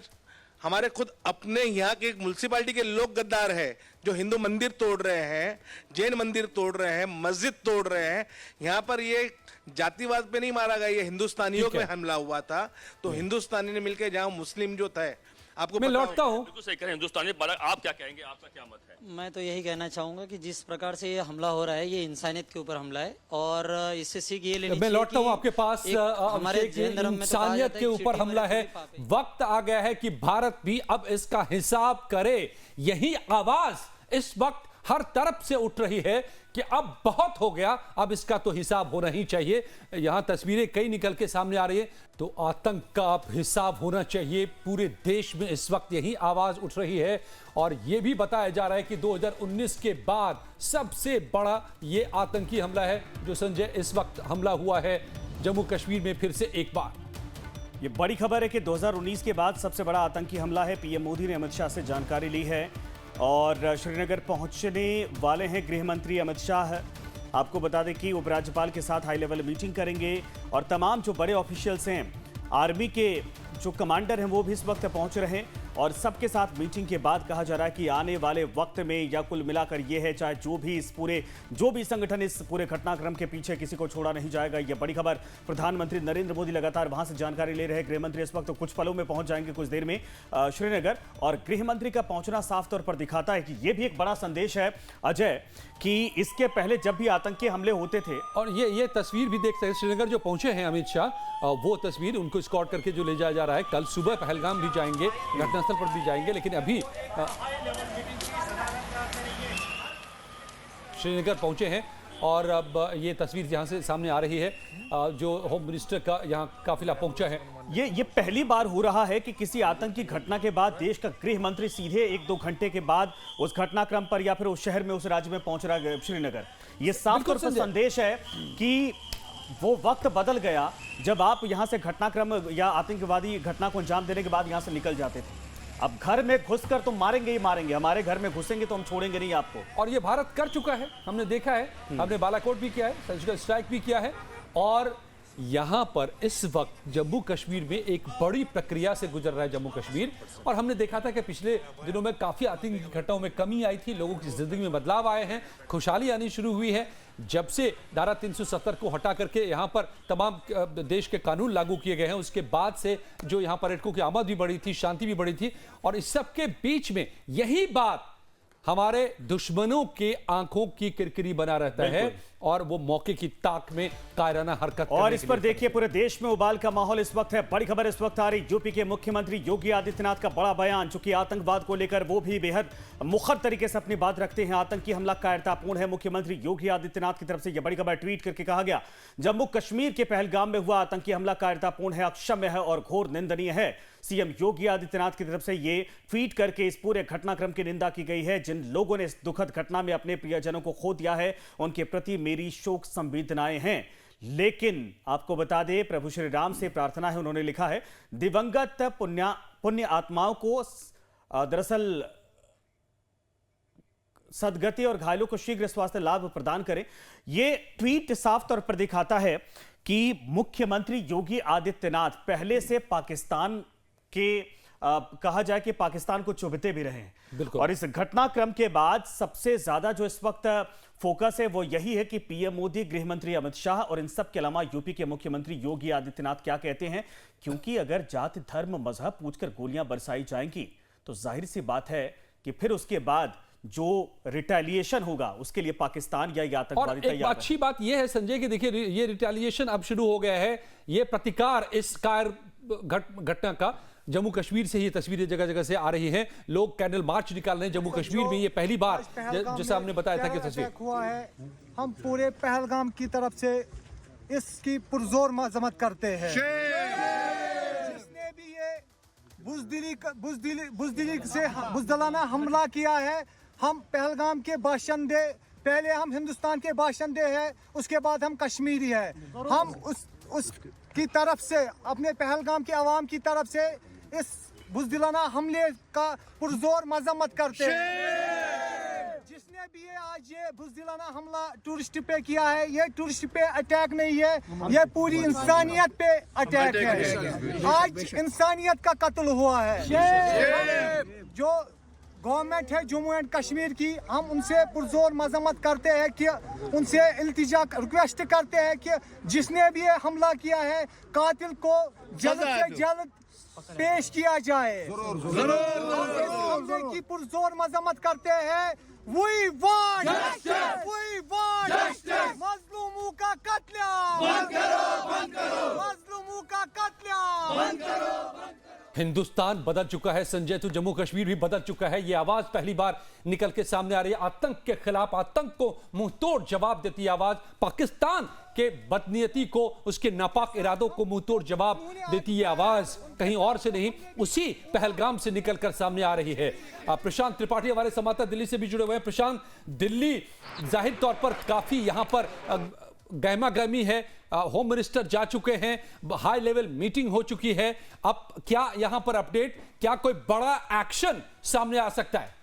हमारे खुद अपने यहाँ के म्यूनसिपालिटी के लोग गद्दार है, जो हिंदू मंदिर तोड़ रहे हैं, जैन मंदिर तोड़ रहे हैं, मस्जिद तोड़ रहे हैं। यहाँ पर ये जातिवाद पे नहीं मारा गया, ये हिंदुस्तानियों पे हमला हुआ था। तो हिंदुस्तानी ने मिलकर जहाँ मुस्लिम जो था, आपको मैं लौटता हूँ, बिल्कुल सही करें हिंदुस्तानी, आप क्या कहेंगे, आपका क्या मत है? मैं तो यही कहना चाहूंगा कि जिस प्रकार से ये हमला हो रहा है, ये इंसानियत के ऊपर हमला है और इससे सीख ये लेनी चाहिए। मैं लौटता हूँ आपके पास। हमारे जैन धर्म में इंसानियत के ऊपर हमला है। वक्त आ गया है कि भारत भी अब इसका हिसाब करे। यही आवाज इस वक्त हर तरफ से उठ रही है कि अब बहुत हो गया, अब इसका तो हिसाब होना ही चाहिए। यहां तस्वीरें कई निकल के सामने आ रही है, तो आतंक का अब हिसाब होना चाहिए। पूरे देश में इस वक्त यही आवाज उठ रही है और यह भी बताया जा रहा है कि 2019 के बाद सबसे बड़ा ये आतंकी हमला है जो संजय इस वक्त हमला हुआ है जम्मू कश्मीर में फिर से एक बार। ये बड़ी खबर है कि 2019 के बाद सबसे बड़ा आतंकी हमला है। पीएम मोदी ने अमित शाह से जानकारी ली है और श्रीनगर पहुंचने वाले हैं गृह मंत्री अमित शाह। आपको बता दें कि उपराज्यपाल के साथ हाई लेवल मीटिंग करेंगे और तमाम जो बड़े ऑफिशियल्स हैं, आर्मी के जो कमांडर हैं, वो भी इस वक्त पहुंच रहे हैं और सबके साथ मीटिंग के बाद कहा जा रहा है कि आने वाले वक्त में या कुल मिलाकर ये है, चाहे जो भी संगठन इस पूरे घटनाक्रम के पीछे, किसी को छोड़ा नहीं जाएगा। ये बड़ी खबर। प्रधानमंत्री नरेंद्र मोदी लगातार वहां से जानकारी ले रहे हैं। गृह मंत्री इस वक्त कुछ पलों में पहुंच जाएंगे, कुछ देर में श्रीनगर। और गृह मंत्री का पहुंचना साफ तौर पर दिखाता है कि यह भी एक बड़ा संदेश है अजय, कि इसके पहले जब भी आतंकी हमले होते थे, और ये तस्वीर भी देखते हैं श्रीनगर जो पहुंचे हैं अमित शाह, वो तस्वीर उनको स्कॉट करके जो ले जाया जा रहा है। कल सुबह पहलगाम भी जाएंगे, घटनास्थल पर भी जाएंगे, लेकिन अभी श्रीनगर पहुंचे हैं और अब ये तस्वीर यहां से सामने आ रही है, जो होम मिनिस्टर का यहां काफिला पहुंचा है। ये पहली बार हो रहा है कि किसी आतंकी घटना के बाद देश का गृह मंत्री सीधे 1-2 घंटे के बाद उस घटनाक्रम पर या फिर उस शहर में, उस राज्य में पहुंच रहा है श्रीनगर। ये साफ तौर पर संदेश है कि वो वक्त बदल गया जब आप यहां से घटनाक्रम या आतंकवादी घटना को अंजाम देने के बाद यहां से निकल जाते थे। अब घर में घुसकर तो मारेंगे ही मारेंगे, हमारे घर में घुसेंगे तो हम छोड़ेंगे नहीं आपको। और ये भारत कर चुका है, हमने देखा है, हमने बालाकोट भी किया है, सर्जिकल स्ट्राइक भी किया है। और यहां पर इस वक्त जम्मू कश्मीर में एक बड़ी प्रक्रिया से गुजर रहा है जम्मू कश्मीर। और हमने देखा था कि पिछले दिनों में काफी आतंकी घटनाओं में कमी आई थी, लोगों की जिंदगी में बदलाव आए हैं, खुशहाली आनी शुरू हुई है। जब से धारा 370 को हटा करके यहां पर तमाम देश के कानून लागू किए गए हैं, उसके बाद से जो यहां पर्यटकों की आमद भी बढ़ी थी, शांति भी बढ़ी थी। और इस सब के बीच में यही बात हमारे दुश्मनों के आंखों की किरकिरी बना रहता है और वो मौके की ताक में कायराना हरकत। और इस पर देखिए पूरे देश में उबाल का माहौल इस वक्त है। बड़ी खबर इस वक्त आ रही, यूपी के मुख्यमंत्री योगी आदित्यनाथ का बड़ा बयान, चूंकि आतंकवाद को लेकर वो भी बेहद मुखर तरीके से अपनी बात रखते हैं। आतंकी हमला कायरतापूर्ण है, मुख्यमंत्री योगी आदित्यनाथ की तरफ से यह बड़ी खबर ट्वीट करके कहा गया, जम्मू कश्मीर के पहलगाम में हुआ आतंकी हमला कायरतापूर्ण है, अक्षम्य है और घोर निंदनीय है। सीएम योगी आदित्यनाथ की तरफ से ये ट्वीट करके इस पूरे घटनाक्रम की निंदा की गई है। जिन लोगों ने इस दुखद घटना में अपने प्रियजनों को खो दिया है, उनके प्रति मेरी शोक संवेदनाएं हैं। लेकिन आपको बता दें, प्रभु श्री राम से प्रार्थना है, उन्होंने लिखा है, दिवंगत पुण्य आत्माओं को दरअसल सदगति और घायलों को शीघ्र स्वास्थ्य लाभ प्रदान करें। यह ट्वीट साफ तौर पर दिखाता है कि मुख्यमंत्री योगी आदित्यनाथ पहले से पाकिस्तान के कहा जाए कि पाकिस्तान को चुभते भी रहे हैं। और इस घटनाक्रम के बाद सबसे ज्यादा जो इस वक्त फोकस है वो यही है कि पीएम मोदी, गृह मंत्री अमित शाह और इन सब के अलावा यूपी के मुख्यमंत्री योगी आदित्यनाथ क्या कहते हैं। क्योंकि अगर जाति, धर्म, मजहब पूछकर गोलियां बरसाई जाएंगी तो जाहिर सी बात है कि फिर उसके बाद जो रिटेलिएशन होगा उसके लिए पाकिस्तान या आतंकवादी तैयार है। अच्छी बात यह है संजय कि देखिए ये रिटेलिएशन अब शुरू हो गया है, ये प्रतिकार इस कायर घटना का जम्मू कश्मीर से ही तस्वीरें जगह जगह से आ रही हैं। लोग कैंडल मार्च निकाल रहे हैं जम्मू कश्मीर में। ये पहली बार जैसा हमने बताया था कि तस्वीर हुआ है। हम पूरे पहलगाम की तरफ से इसकी पुरजोर मजम्मत करते हैं। जिसने भी ये बुज़दिलाना हमला किया है, हम पहलगाम के बाशिंदे, पहले हम हिंदुस्तान के बाशिंदे हैं, उसके बाद हम कश्मीरी है। हम उस की तरफ से, अपने पहलगाम के अवाम की तरफ से इस बुज़दिलाना हमले का पुरजोर मजम्मत करते हैं। जिसने भी ये आज ये बुज़दिलाना हमला टूरिस्ट पे किया है, ये टूरिस्ट पे अटैक नहीं है, ये पूरी इंसानियत पे अटैक है। आज इंसानियत का कत्ल हुआ है। जो गवर्नमेंट है जम्मू एंड कश्मीर की, हम उनसे पुरजोर मजम्मत करते हैं कि उनसे इल्तिजा रिक्वेस्ट करते हैं कि जिसने भी ये हमला किया है कातिल को जल्द से जल्द पेश किया जाए। हमले की पुरजोर मजम्मत करते हैं। We want मजलूमों का कत्लेआम बंद करो, मजलूमों का कत्लेआम बंद करो। हिंदुस्तान बदल चुका है संजय, तो जम्मू कश्मीर भी बदल चुका है। ये आवाज पहली बार निकल के सामने आ रही है। आतंक के खिलाफ, आतंक को मुंहतोड़ जवाब देती है आवाज। पाकिस्तान के बदनीयती को, उसके नापाक इरादों को मुंहतोड़ जवाब देती है आवाज। कहीं और से नहीं, उसी पहलगाम से निकलकर सामने आ रही है। प्रशांत त्रिपाठी हमारे संवाददाता दिल्ली से भी जुड़े हुए हैं। प्रशांत, दिल्ली जाहिर तौर पर काफी यहां पर गहमा गहमी है। होम मिनिस्टर जा चुके हैं, हाई लेवल मीटिंग हो चुकी है। अब क्या यहां पर अपडेट, क्या कोई बड़ा एक्शन सामने आ सकता है?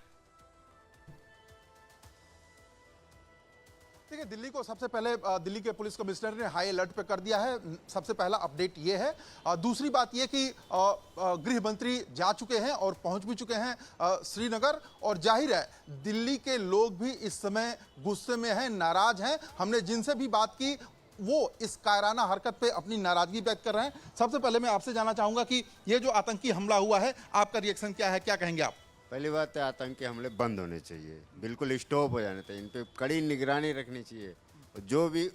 देखिए, दिल्ली को सबसे पहले दिल्ली के पुलिस कमिश्नर ने हाई अलर्ट पे कर दिया है। सबसे पहला अपडेट ये है। दूसरी बात ये कि गृह मंत्री जा चुके हैं और पहुंच भी चुके हैं श्रीनगर। और जाहिर है दिल्ली के लोग भी इस समय गुस्से में हैं, नाराज हैं। हमने जिनसे भी बात की वो इस कायराना हरकत पे अपनी नाराजगी व्यक्त कर रहे हैं। सबसे पहले मैं आपसे जानना चाहूंगा कि ये जो आतंकी हमला हुआ है, आपका रिएक्शन क्या है, क्या कहेंगे आप? पहली बात है, आतंकी हमले बंद होने चाहिए, बिल्कुल स्टॉप हो जाने चाहिए। इन पे कड़ी निगरानी रखनी चाहिए। जो भी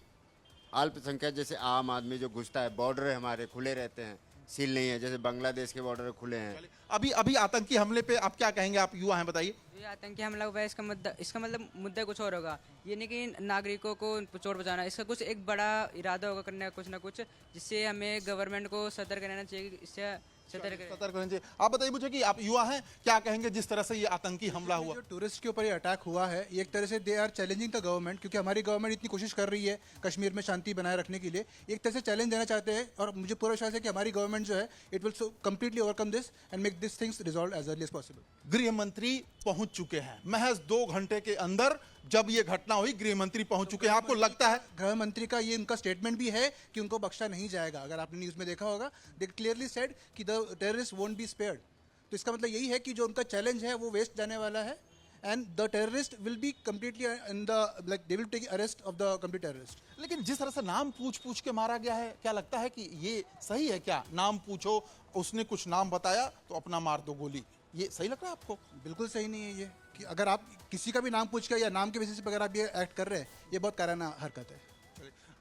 अल्पसंख्यक जैसे आम आदमी जो घुसता है, बॉर्डर हमारे खुले रहते हैं, सील नहीं है, जैसे बांग्लादेश के बॉर्डर खुले हैं। अभी आतंकी हमले पे आप क्या कहेंगे? आप युवा हैं, बताइए। ये आतंकी हमला हुआ है, इसका मतलब मुद्दा कुछ और होगा। ये नहीं कि नागरिकों को चोट बचाना, इसका कुछ एक बड़ा इरादा होगा करने का कुछ ना कुछ, जिससे हमें गवर्नमेंट को सतर्क रहना चाहिए। इससे सतर्क रहना चाहिए। आप बताइए मुझे कि आप युवा हैं, क्या कहेंगे जिस तरह से ये आतंकी हमला हुआ? जो टूरिस्ट के ऊपर ये अटैक हुआ है, ये एक तरह से they are challenging the government, क्योंकि हमारी गवर्नमेंट इतनी कोशिश कर रही है कश्मीर में शांति बनाए रखने के लिए। एक तरह से चैलेंज देना चाहते हैं और मुझे पूरा विश्वास है कि हमारी गवर्नमेंट जो है it will completely overcome this and make this things resolve as early as possible. गृह मंत्री पहुंच चुके हैं, महज 2 घंटे के अंदर जब ये घटना हुई गृह मंत्री पहुंच चुके हैं। आपको लगता है? गृह मंत्री का ये उनका स्टेटमेंट भी है कि उनको बख्शा नहीं जाएगा। अगर आपने न्यूज़ में देखा होगा, दे क्लियरली सेड कि the terrorist won't be spared. तो इसका मतलब यही है कि जो उनका चैलेंज है वो वेस्ट जाने वाला है and the terrorist will be completely in the like they will take arrest of the complete terrorist. लेकिन जिस तरह से नाम पूछ के मारा गया है, क्या लगता है कि ये सही है? क्या नाम पूछो, उसने कुछ नाम बताया तो अपना मार दो गोली, ये सही लग रहा है आपको? बिल्कुल सही नहीं है ये कि अगर आप किसी का भी नाम पूछ कर या नाम के बेसिस पर अगर आप ये एक्ट कर रहे हैं, ये बहुत काराना हरकत है।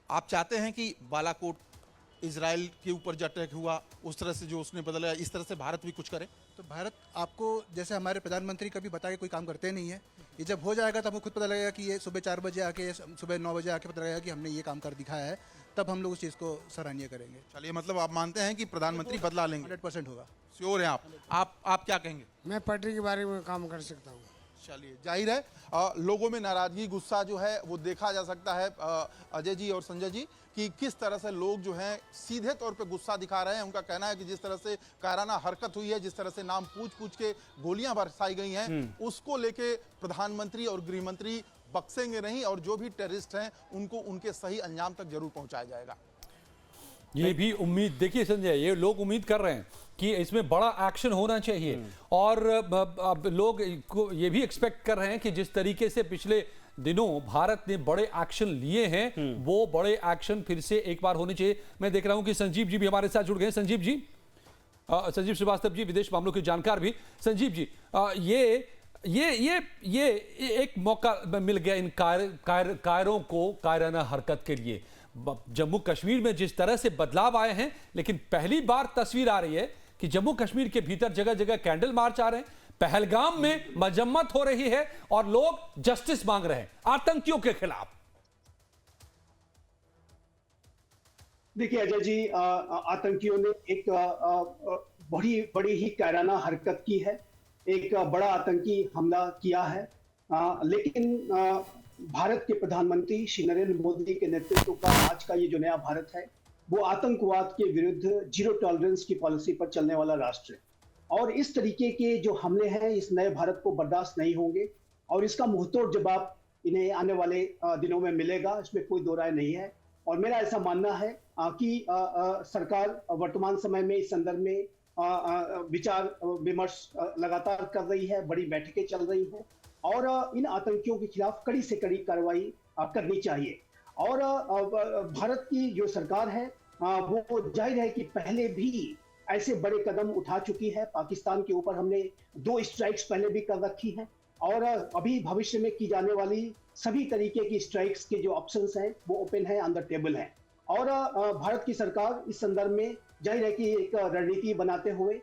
आप चाहते हैं कि बालाकोट इजराइल के ऊपर जो अटैक हुआ उस तरह से जो उसने बदला, इस तरह से भारत भी कुछ करे? तो भारत आपको जैसे हमारे प्रधानमंत्री कभी बता के कोई काम करते नहीं है। ये जब हो जाएगा तब आपको खुद पता लगेगा कि ये सुबह 4 बजे आके, सुबह 9 बजे आके पता लगेगा कि हमने ये काम कर दिखाया है, तब हम लोग उस चीज़ को सराहनीय करेंगे। चलिए, मतलब आप मानते हैं कि प्रधानमंत्री बदला लेंगे? 100% होगा। श्योर हैं आप क्या कहेंगे? मैं पार्टी के बारे में काम कर सकता हूँ। चलिए, जाहिर है लोगों में नाराजगी, गुस्सा जो है वो देखा जा सकता है अजय जी और संजय जी, कि किस तरह से लोग जो हैं सीधे तौर पे गुस्सा दिखा रहे हैं। उनका कहना है कि जिस तरह से कायराना हरकत हुई है, जिस तरह से नाम पूछ के गोलियां बरसाई गई हैं, उसको लेके प्रधानमंत्री और गृह मंत्री बख्शेंगे नहीं और जो भी टेररिस्ट हैं उनको उनके सही अंजाम तक जरूर पहुंचाया जाएगा। ये भी उम्मीद, देखिए संजय, ये लोग उम्मीद कर रहे हैं कि इसमें बड़ा एक्शन होना चाहिए और अब लोग ये भी एक्सपेक्ट कर रहे हैं कि जिस तरीके से पिछले दिनों भारत ने बड़े एक्शन लिए हैं, वो बड़े एक्शन फिर से एक बार होने चाहिए। मैं देख रहा हूं कि संजीव जी भी हमारे साथ जुड़ गए। संजीव जी, संजीव श्रीवास्तव जी, विदेश मामलों के जानकार भी। संजीव जी, ये एक मौका मिल गया इन कायरों को कायराना हरकत के लिए। जम्मू कश्मीर में जिस तरह से बदलाव आए हैं, लेकिन पहली बार तस्वीर आ रही है कि जम्मू कश्मीर के भीतर जगह जगह कैंडल मार्च आ रहे हैं, पहलगाम में मजम्मत हो रही है और लोग जस्टिस मांग रहे हैं आतंकियों के खिलाफ। देखिए अजय जी, आतंकियों ने एक बड़ी ही कायराना हरकत की है, एक बड़ा आतंकी हमला किया है। लेकिन भारत के प्रधानमंत्री श्री नरेंद्र मोदी के नेतृत्व का आज का ये जो नया भारत है, वो आतंकवाद के विरुद्ध जीरो टॉलरेंस की पॉलिसी पर चलने वाला राष्ट्र है और इस तरीके के जो हमले हैं इस नए भारत को बर्दाश्त नहीं होंगे। और इसका मुंहतोड़ जवाब इन्हें आने वाले दिनों में मिलेगा, इसमें कोई दो राय नहीं है। और मेरा ऐसा मानना है कि सरकार वर्तमान समय में इस संदर्भ में विचार विमर्श लगातार कर रही है, बड़ी बैठकें चल रही हैं और इन आतंकियों के खिलाफ कड़ी से कड़ी कार्रवाई करनी चाहिए। और भारत की जो सरकार है वो जाहिर है कि पहले भी ऐसे बड़े कदम उठा चुकी है। पाकिस्तान के ऊपर हमने 2 स्ट्राइक्स पहले भी कर रखी हैं और अभी भविष्य में की जाने वाली सभी तरीके की स्ट्राइक्स के जो ऑप्शंस हैं वो ओपन है, ऑन द टेबल है। और भारत की सरकार इस संदर्भ में जाहिर है कि एक रणनीति बनाते हुए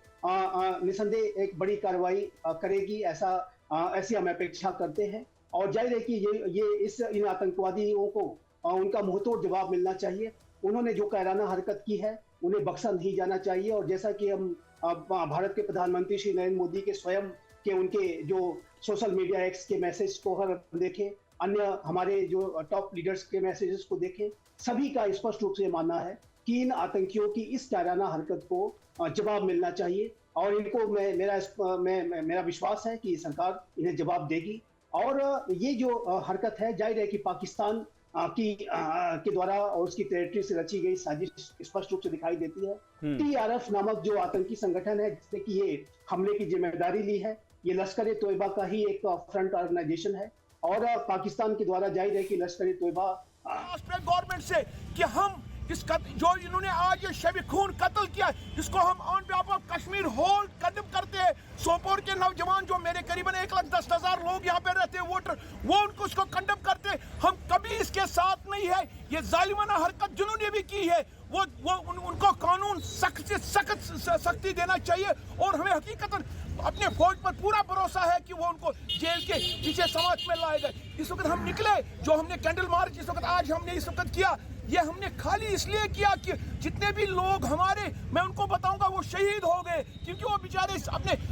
निसंदेह एक बड़ी कार्रवाई करेगी, ऐसी हम अपेक्षा करते हैं। और जाहिर है कि ये इन आतंकवादियों को उनका मुंहतोड़ जवाब मिलना चाहिए। उन्होंने जो कायराना हरकत की है उन्हें बख्शा नहीं जाना चाहिए। और जैसा कि हम भारत के प्रधानमंत्री श्री नरेंद्र मोदी के स्वयं के उनके जो सोशल मीडिया एक्स के मैसेज को अगर देखें, अन्य हमारे जो टॉप लीडर्स के मैसेजेस को देखें, सभी का स्पष्ट रूप से मानना है कि इन आतंकियों की इस कायराना हरकत को जवाब मिलना चाहिए। और इनको मेरा विश्वास है कि सरकार इन्हें जवाब देगी। और ये जो हरकत है जाहिर है कि पाकिस्तान के द्वारा और उसकी टेरिटरी से रची गई साजिश स्पष्ट रूप से दिखाई देती है। TRF नामक जो आतंकी संगठन है जिसने कि ये हमले की जिम्मेदारी ली है, ये लश्कर ए तोयबा का ही एक फ्रंट ऑर्गेनाइजेशन है। और पाकिस्तान के द्वारा जाहिर है कि लश्कर ए तोयबा गवर्नमेंट से कि हम जो इन्होंने आज ये शब खून कत्ल किया, इसको हम ऑन बिहाफ ऑफ कश्मीर होल कदम करते हैं। सोपोर के नौजवान जो मेरे करीबन 1,10,000 लोग यहाँ पे रहते हैं वोटर, वो उनको उसको कंडेम करते हैं। हम कभी इसके साथ नहीं है। ये जालिमाना हरकत जिन्होंने भी की है उनको कानून सख्ती देना चाहिए। और हमें हकीकतन अपने फौज पर पूरा भरोसा है कि वो उनको जेल के पीछे समाज में लाएगा। इस वक्त हम निकले, जो हमने कैंडल मार्च इस वक्त आज हमने इस वक्त किया, ये हमने खाली इसलिए किया कि जितने भी लोग हमारे, मैं उनको बताऊंगा, वो शहीद हो गए क्योंकि वो बेचारे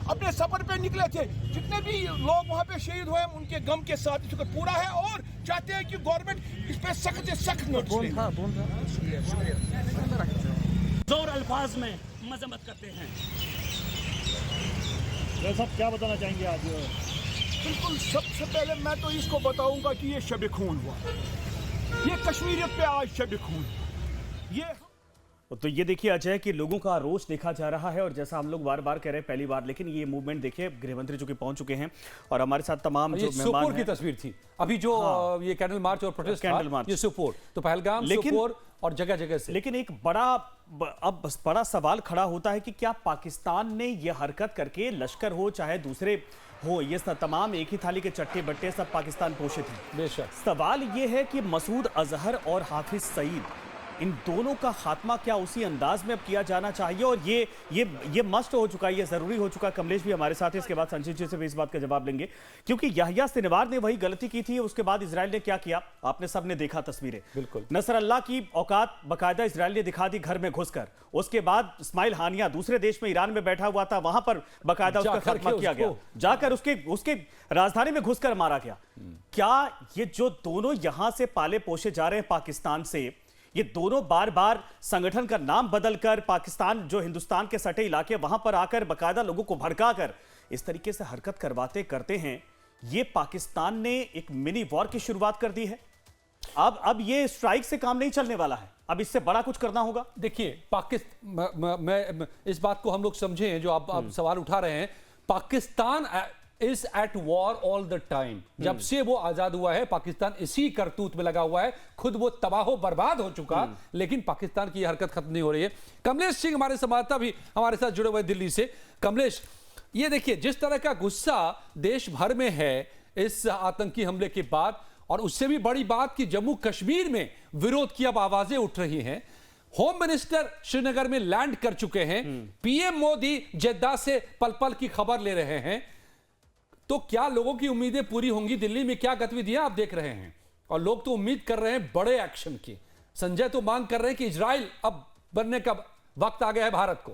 अपने सफर पे निकले थे। जितने भी लोग वहाँ पे शहीद हुए उनके गम के साथ इस वक्त पूरा है और चाहते हैं कि गवर्नमेंट इस पे सख्त से सख्त नोटिस ले। जोर अल्फाज में मजम्मत करते हैं। साहब क्या बताना चाहेंगे आज? बिल्कुल, सबसे पहले मैं तो इसको बताऊंगा कि ये शब खून हुआ, ये कश्मीरियत पे आज शब खून। ये तो ये देखिए अजय कि लोगों का रोष देखा जा रहा है। और जैसा हम लोग बार बार कह रहे हैं पहली बार, लेकिन ये मूवमेंट देखिए, गृहमंत्री जो कि पहुंच चुके हैं और हमारे साथ तमाम जो मेहमान की तस्वीर थी अभी जो ये कैंडल मार्च और प्रोटेस्ट कैंडल मार्च, ये सुपोर तो पहलगाम सुपोर और जगह जगह से। लेकिन एक बड़ा सवाल खड़ा होता है कि क्या पाकिस्तान ने यह हरकत करके, लश्कर हो चाहे दूसरे हो, ये तमाम एक ही थाली के चट्टे बट्टे सब पाकिस्तान पोषित हैं। बेशक सवाल ये है कि मसूद अजहर और हाफिज सईद, इन दोनों का खात्मा क्या उसी अंदाज में अब किया जाना चाहिए? और ये मस्ट हो चुका है, ये जरूरी हो चुका है। कमलेश भी हमारे साथ है, इसके बाद संजीव जी से भी इस बात का जवाब लेंगे, क्योंकि यहया सिनवार ने वही गलती की थी। उसके बाद इजराइल ने क्या किया, आपने सबने देखा तस्वीरें। बिल्कुल, नसरअल्लाह की औकात बाकायदा इजराइल ने दिखा दी घर में घुसकर। उसके बाद इस्माइल हानिया दूसरे देश में, ईरान में बैठा हुआ था, वहां पर बाकायदा उसका खात्मा किया गया, जाकर उसके राजधानी में घुसकर मारा गया। क्या ये जो दोनों यहां से पाले पोसे जा रहे हैं पाकिस्तान से, ये दोनों बार बार संगठन का नाम बदलकर पाकिस्तान जो हिंदुस्तान के सटे इलाके वहां पर आकर बाकायदा लोगों को भड़काकर इस तरीके से हरकत करते हैं, ये पाकिस्तान ने एक मिनी वॉर की शुरुआत कर दी है। अब ये स्ट्राइक से काम नहीं चलने वाला है, अब इससे बड़ा कुछ करना होगा। देखिए मैं इस बात को हम लोग समझें जो आप सवाल उठा रहे हैं। Pakistan is at war all the time. जब से वो आजाद हुआ है पाकिस्तान इसी करतूत में लगा हुआ है। खुद वो तबाह बर्बाद हो चुका, लेकिन पाकिस्तान की हरकत खत्म नहीं हो रही है। कमलेश सिंह हमारे संवाददाता भी हमारे साथ जुड़े हुए दिल्ली से। कमलेश, ये देखिए जिस तरह का गुस्सा देश भर में है इस आतंकी हमले के बाद, और उससे भी बड़ी बात कि जम्मू कश्मीर में विरोध की अब आवाजें उठ रही हैं। होम मिनिस्टर श्रीनगर में लैंड कर चुके हैं, पीएम मोदी जेद्दा से पल पल की खबर ले रहे हैं। तो क्या लोगों की उम्मीदें पूरी होंगी? दिल्ली में क्या गतिविधियां आप देख रहे हैं? और लोग तो उम्मीद कर रहे हैं बड़े एक्शन की। संजय तो मांग कर रहे हैं कि इजराइल अब बनने का वक्त आ गया है भारत को।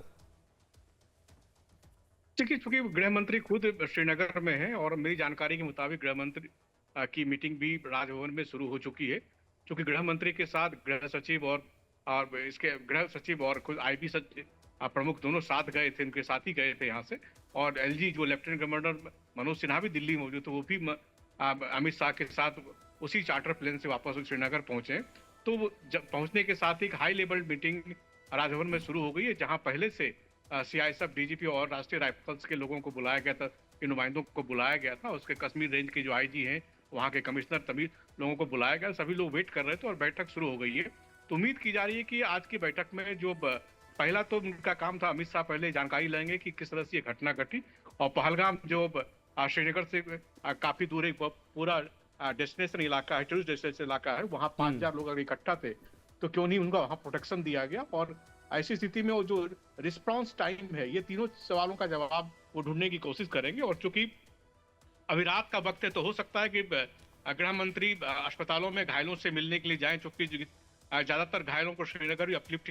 चूंकि गृह मंत्री खुद श्रीनगर में है और मेरी जानकारी के मुताबिक गृह मंत्री की मीटिंग भी राजभवन में शुरू हो चुकी है। चूंकि गृह मंत्री के साथ गृह सचिव और इसके गृह सचिव और खुद आईबी प्रमुख दोनों साथ गए थे, उनके साथ ही गए थे यहाँ से। और एलजी जो लेफ्टिनेंट गवर्नर मनोज सिन्हा भी दिल्ली मौजूद थे, वो भी अमित शाह के साथ उसी चार्टर प्लेन से वापस श्रीनगर पहुंचे। तो जब पहुंचने के साथ एक हाई लेवल मीटिंग राजभवन में शुरू हो गई है, जहां पहले से सीआईएसएफ, डीजीपी और राष्ट्रीय राइफल्स के लोगों को बुलाया गया था, के नुमाइंदों को बुलाया गया था। उसके कश्मीर रेंज के जो आईजी हैं, वहाँ के कमिश्नर, सभी लोगों को बुलाया गया। सभी लोग वेट कर रहे थे और बैठक शुरू हो गई है। तो उम्मीद की जा रही है कि आज की बैठक में जो पहला तो उनका काम था, अमित शाह पहले जानकारी लेंगे कि किस तरह से ये घटना घटी, और पहलगाम जो श्रीनगर से काफी दूर एक पूरा डेस्टिनेशन इलाका है, टूरिस्ट डेस्टिनेशन इलाका है, वहाँ 5000 लोग अगर इकट्ठा थे तो क्यों नहीं उनका वहाँ प्रोटेक्शन दिया गया। और ऐसी स्थिति में वो जो रिस्पांस टाइम है, ये तीनों सवालों का जवाब वो ढूंढने की कोशिश करेंगे। और चूंकि अभी रात का वक्त है तो हो सकता है कि गृह मंत्री अस्पतालों में घायलों से मिलने के लिए जाएं, चूंकि ज्यादातर घायलों को श्रीनगर भी लिफ्ट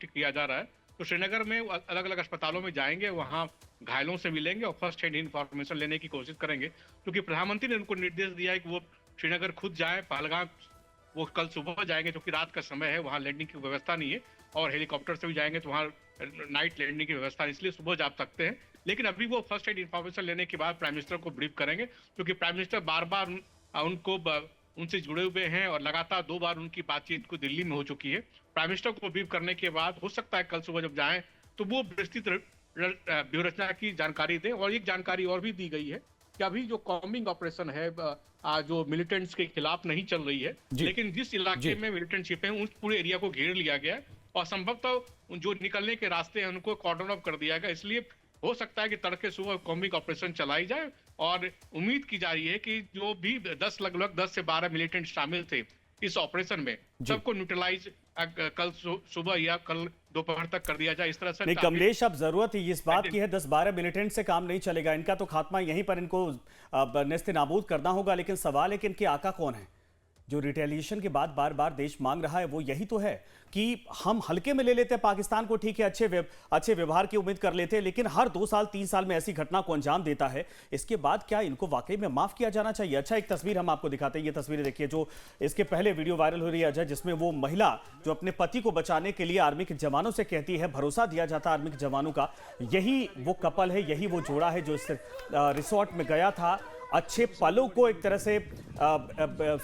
किया जा रहा है। तो श्रीनगर में अलग अलग अस्पतालों में जाएंगे, वहाँ घायलों से मिलेंगे और फर्स्ट हैंड इन्फॉर्मेशन लेने की कोशिश करेंगे, क्योंकि प्रधानमंत्री ने उनको निर्देश दिया है कि वो श्रीनगर खुद जाएं। पहलगाम वो कल सुबह जाएंगे, क्योंकि रात का समय है, वहाँ लैंडिंग की व्यवस्था नहीं है, और हेलीकॉप्टर से भी जाएंगे तो वहाँ नाइट लैंडिंग की व्यवस्था है, इसलिए सुबह जा सकते हैं। लेकिन अभी वो फर्स्ट एड इन्फॉर्मेशन लेने के बाद प्राइम मिनिस्टर को ब्रीफ करेंगे, क्योंकि प्राइम मिनिस्टर बार बार उनसे जुड़े हुए हैं और लगातार 2 बार उनकी बातचीत को दिल्ली में हो चुकी है। प्राइम मिनिस्टर को ब्रीफ करने के बाद हो सकता है कल सुबह जब जाएं तो वो विस्तृत व्यूहरचना की जानकारी दें। और एक जानकारी और भी दी गई है कि अभी जो कॉम्बिंग ऑपरेशन है, जो मिलिटेंट्स के खिलाफ नहीं चल रही है, लेकिन जिस इलाके में मिलिटेंट छिपे हैं उस पूरे एरिया को घेर लिया गया है, और संभवतः जो निकलने के रास्ते हैं उनको कॉर्डन ऑफ कर दिया गया। इसलिए हो सकता है कि तड़के सुबह कॉम्बिंग ऑपरेशन चलाई जाए, और उम्मीद की जा रही है कि जो भी लगभग 10 से 12 मिलिटेंट शामिल थे इस ऑपरेशन में, सबको न्यूट्रलाइज कल सुबह या कल दोपहर तक कर दिया जाए। इस तरह से नहीं कमलेश, अब जरूरत इस बात की है, 10-12 मिलिटेंट से काम नहीं चलेगा, इनका तो खात्मा यहीं पर इनको नेस्ते नाबूद करना होगा। लेकिन सवाल है कि इनके आका कौन है? जो रिटेलिएशन के बाद बार बार देश मांग रहा है वो यही तो है कि हम हल्के में ले लेते हैं पाकिस्तान को, ठीक है, अच्छे व्यवहार की उम्मीद कर लेते हैं, लेकिन हर 2 साल 3 साल में ऐसी घटना को अंजाम देता है। इसके बाद क्या इनको वाकई में माफ किया जाना चाहिए? अच्छा, एक तस्वीर हम आपको दिखाते हैं, ये तस्वीरें देखिए जो इसके पहले वीडियो वायरल हो रही है अजय, जिसमें वो महिला जो अपने पति को बचाने के लिए आर्मी के जवानों से कहती है, भरोसा दिया जाता है आर्मी के जवानों का, यही वो कपल है, यही वो जोड़ा है जो इस रिसोर्ट में गया था, अच्छे पलों को एक तरह से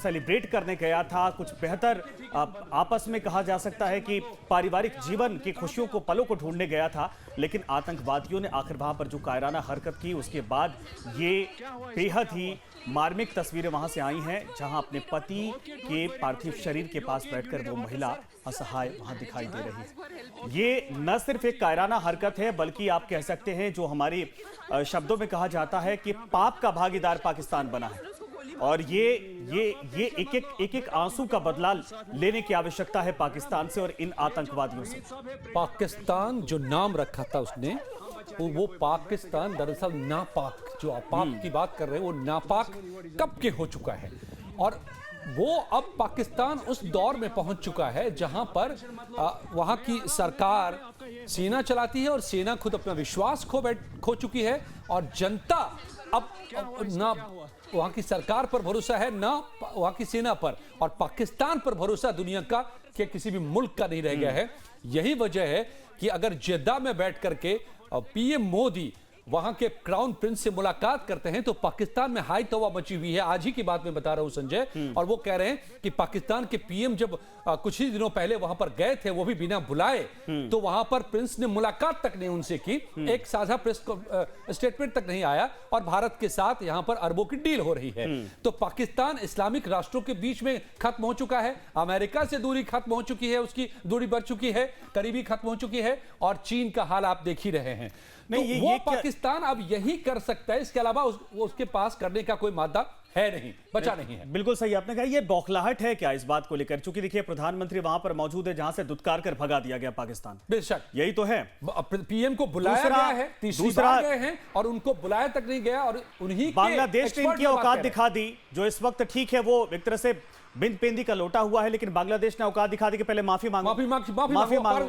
सेलिब्रेट करने गया था, कुछ बेहतर आपस में कहा जा सकता है कि पारिवारिक जीवन की खुशियों को, पलों को ढूंढने गया था। लेकिन आतंकवादियों ने आखिर वहां पर जो कायराना हरकत की, उसके बाद ये बेहद ही मार्मिक तस्वीरें वहां से आई हैं, जहां अपने पति के पार्थिव शरीर के पास बैठकर वो महिला असहाय वहां दिखाई दे रही है। ये न सिर्फ एक कायराना हरकत है, बल्कि आप कह सकते हैं जो हमारी शब्दों में कहा जाता है कि पाप का भागीदार पाकिस्तान बना है, और ये एक आंसू का बदला लेने की आवश्यकता है पाकिस्तान से और इन आतंकवादियों से। पाकिस्तान जो नाम रखा था उसने, वो पाकिस्तान दरअसल नापाक, जो आप पाक की बात कर रहे हैं, वो नापाक कब के हो चुका है, और वो अब पाकिस्तान उस दौर में पहुंच चुका है जहां पर वहां की सरकार सेना चलाती है और सेना खुद अपना विश्वास खो चुकी है, और जनता अब ना वहां की सरकार पर भरोसा है ना वहां की सेना पर, और पाकिस्तान पर भरोसा दुनिया का कि किसी भी मुल्क का नहीं रह गया है। यही वजह है कि अगर जेद्दा में बैठ करके पीएम मोदी वहां के क्राउन प्रिंस से मुलाकात करते हैं तो पाकिस्तान में हाई तौबा मची हुई है। आज ही की बात मैं बता रहा हूं संजय, और वो कह रहे हैं कि पाकिस्तान के पीएम जब कुछ ही दिनों पहले वहां पर गए थे, वो भी बिना बुलाए, तो वहां पर प्रिंस ने मुलाकात तक नहीं उनसे की, एक साझा प्रेस स्टेटमेंट तक नहीं आया, और भारत के साथ यहां पर अरबों की डील हो रही है। तो पाकिस्तान इस्लामिक राष्ट्रों के बीच में खत्म हो चुका है, अमेरिका से दूरी खत्म हो चुकी है, उसकी दूरी बढ़ चुकी है, करीबी खत्म हो चुकी है, और चीन का हाल आप देख ही रहे हैं। नहीं, तो वो पाकिस्तान अब यही कर सकता है, इसके अलावा उसके पास करने का कोई मादा है नहीं, बचा नहीं है। बिल्कुल सही आपने कहा। ये बौखलाहट है क्या इस बात को लेकर? क्योंकि देखिए प्रधानमंत्री वहां पर मौजूद है जहां से दुत्कार कर भगा दिया गया पाकिस्तान। बेशक यही तो है, पीएम को बुलाया गया है, तीसरी बार गए हैं, और उनको बुलाया तक नहीं गया, और उन्हीं बांग्लादेश ने इनकी औकात दिखा दी, जो इस वक्त ठीक है वो एक तरह से बिन पेंदी का लोटा हुआ है, लेकिन बांग्लादेश ने औकात दिखा दी कि पहले माफी मांगो,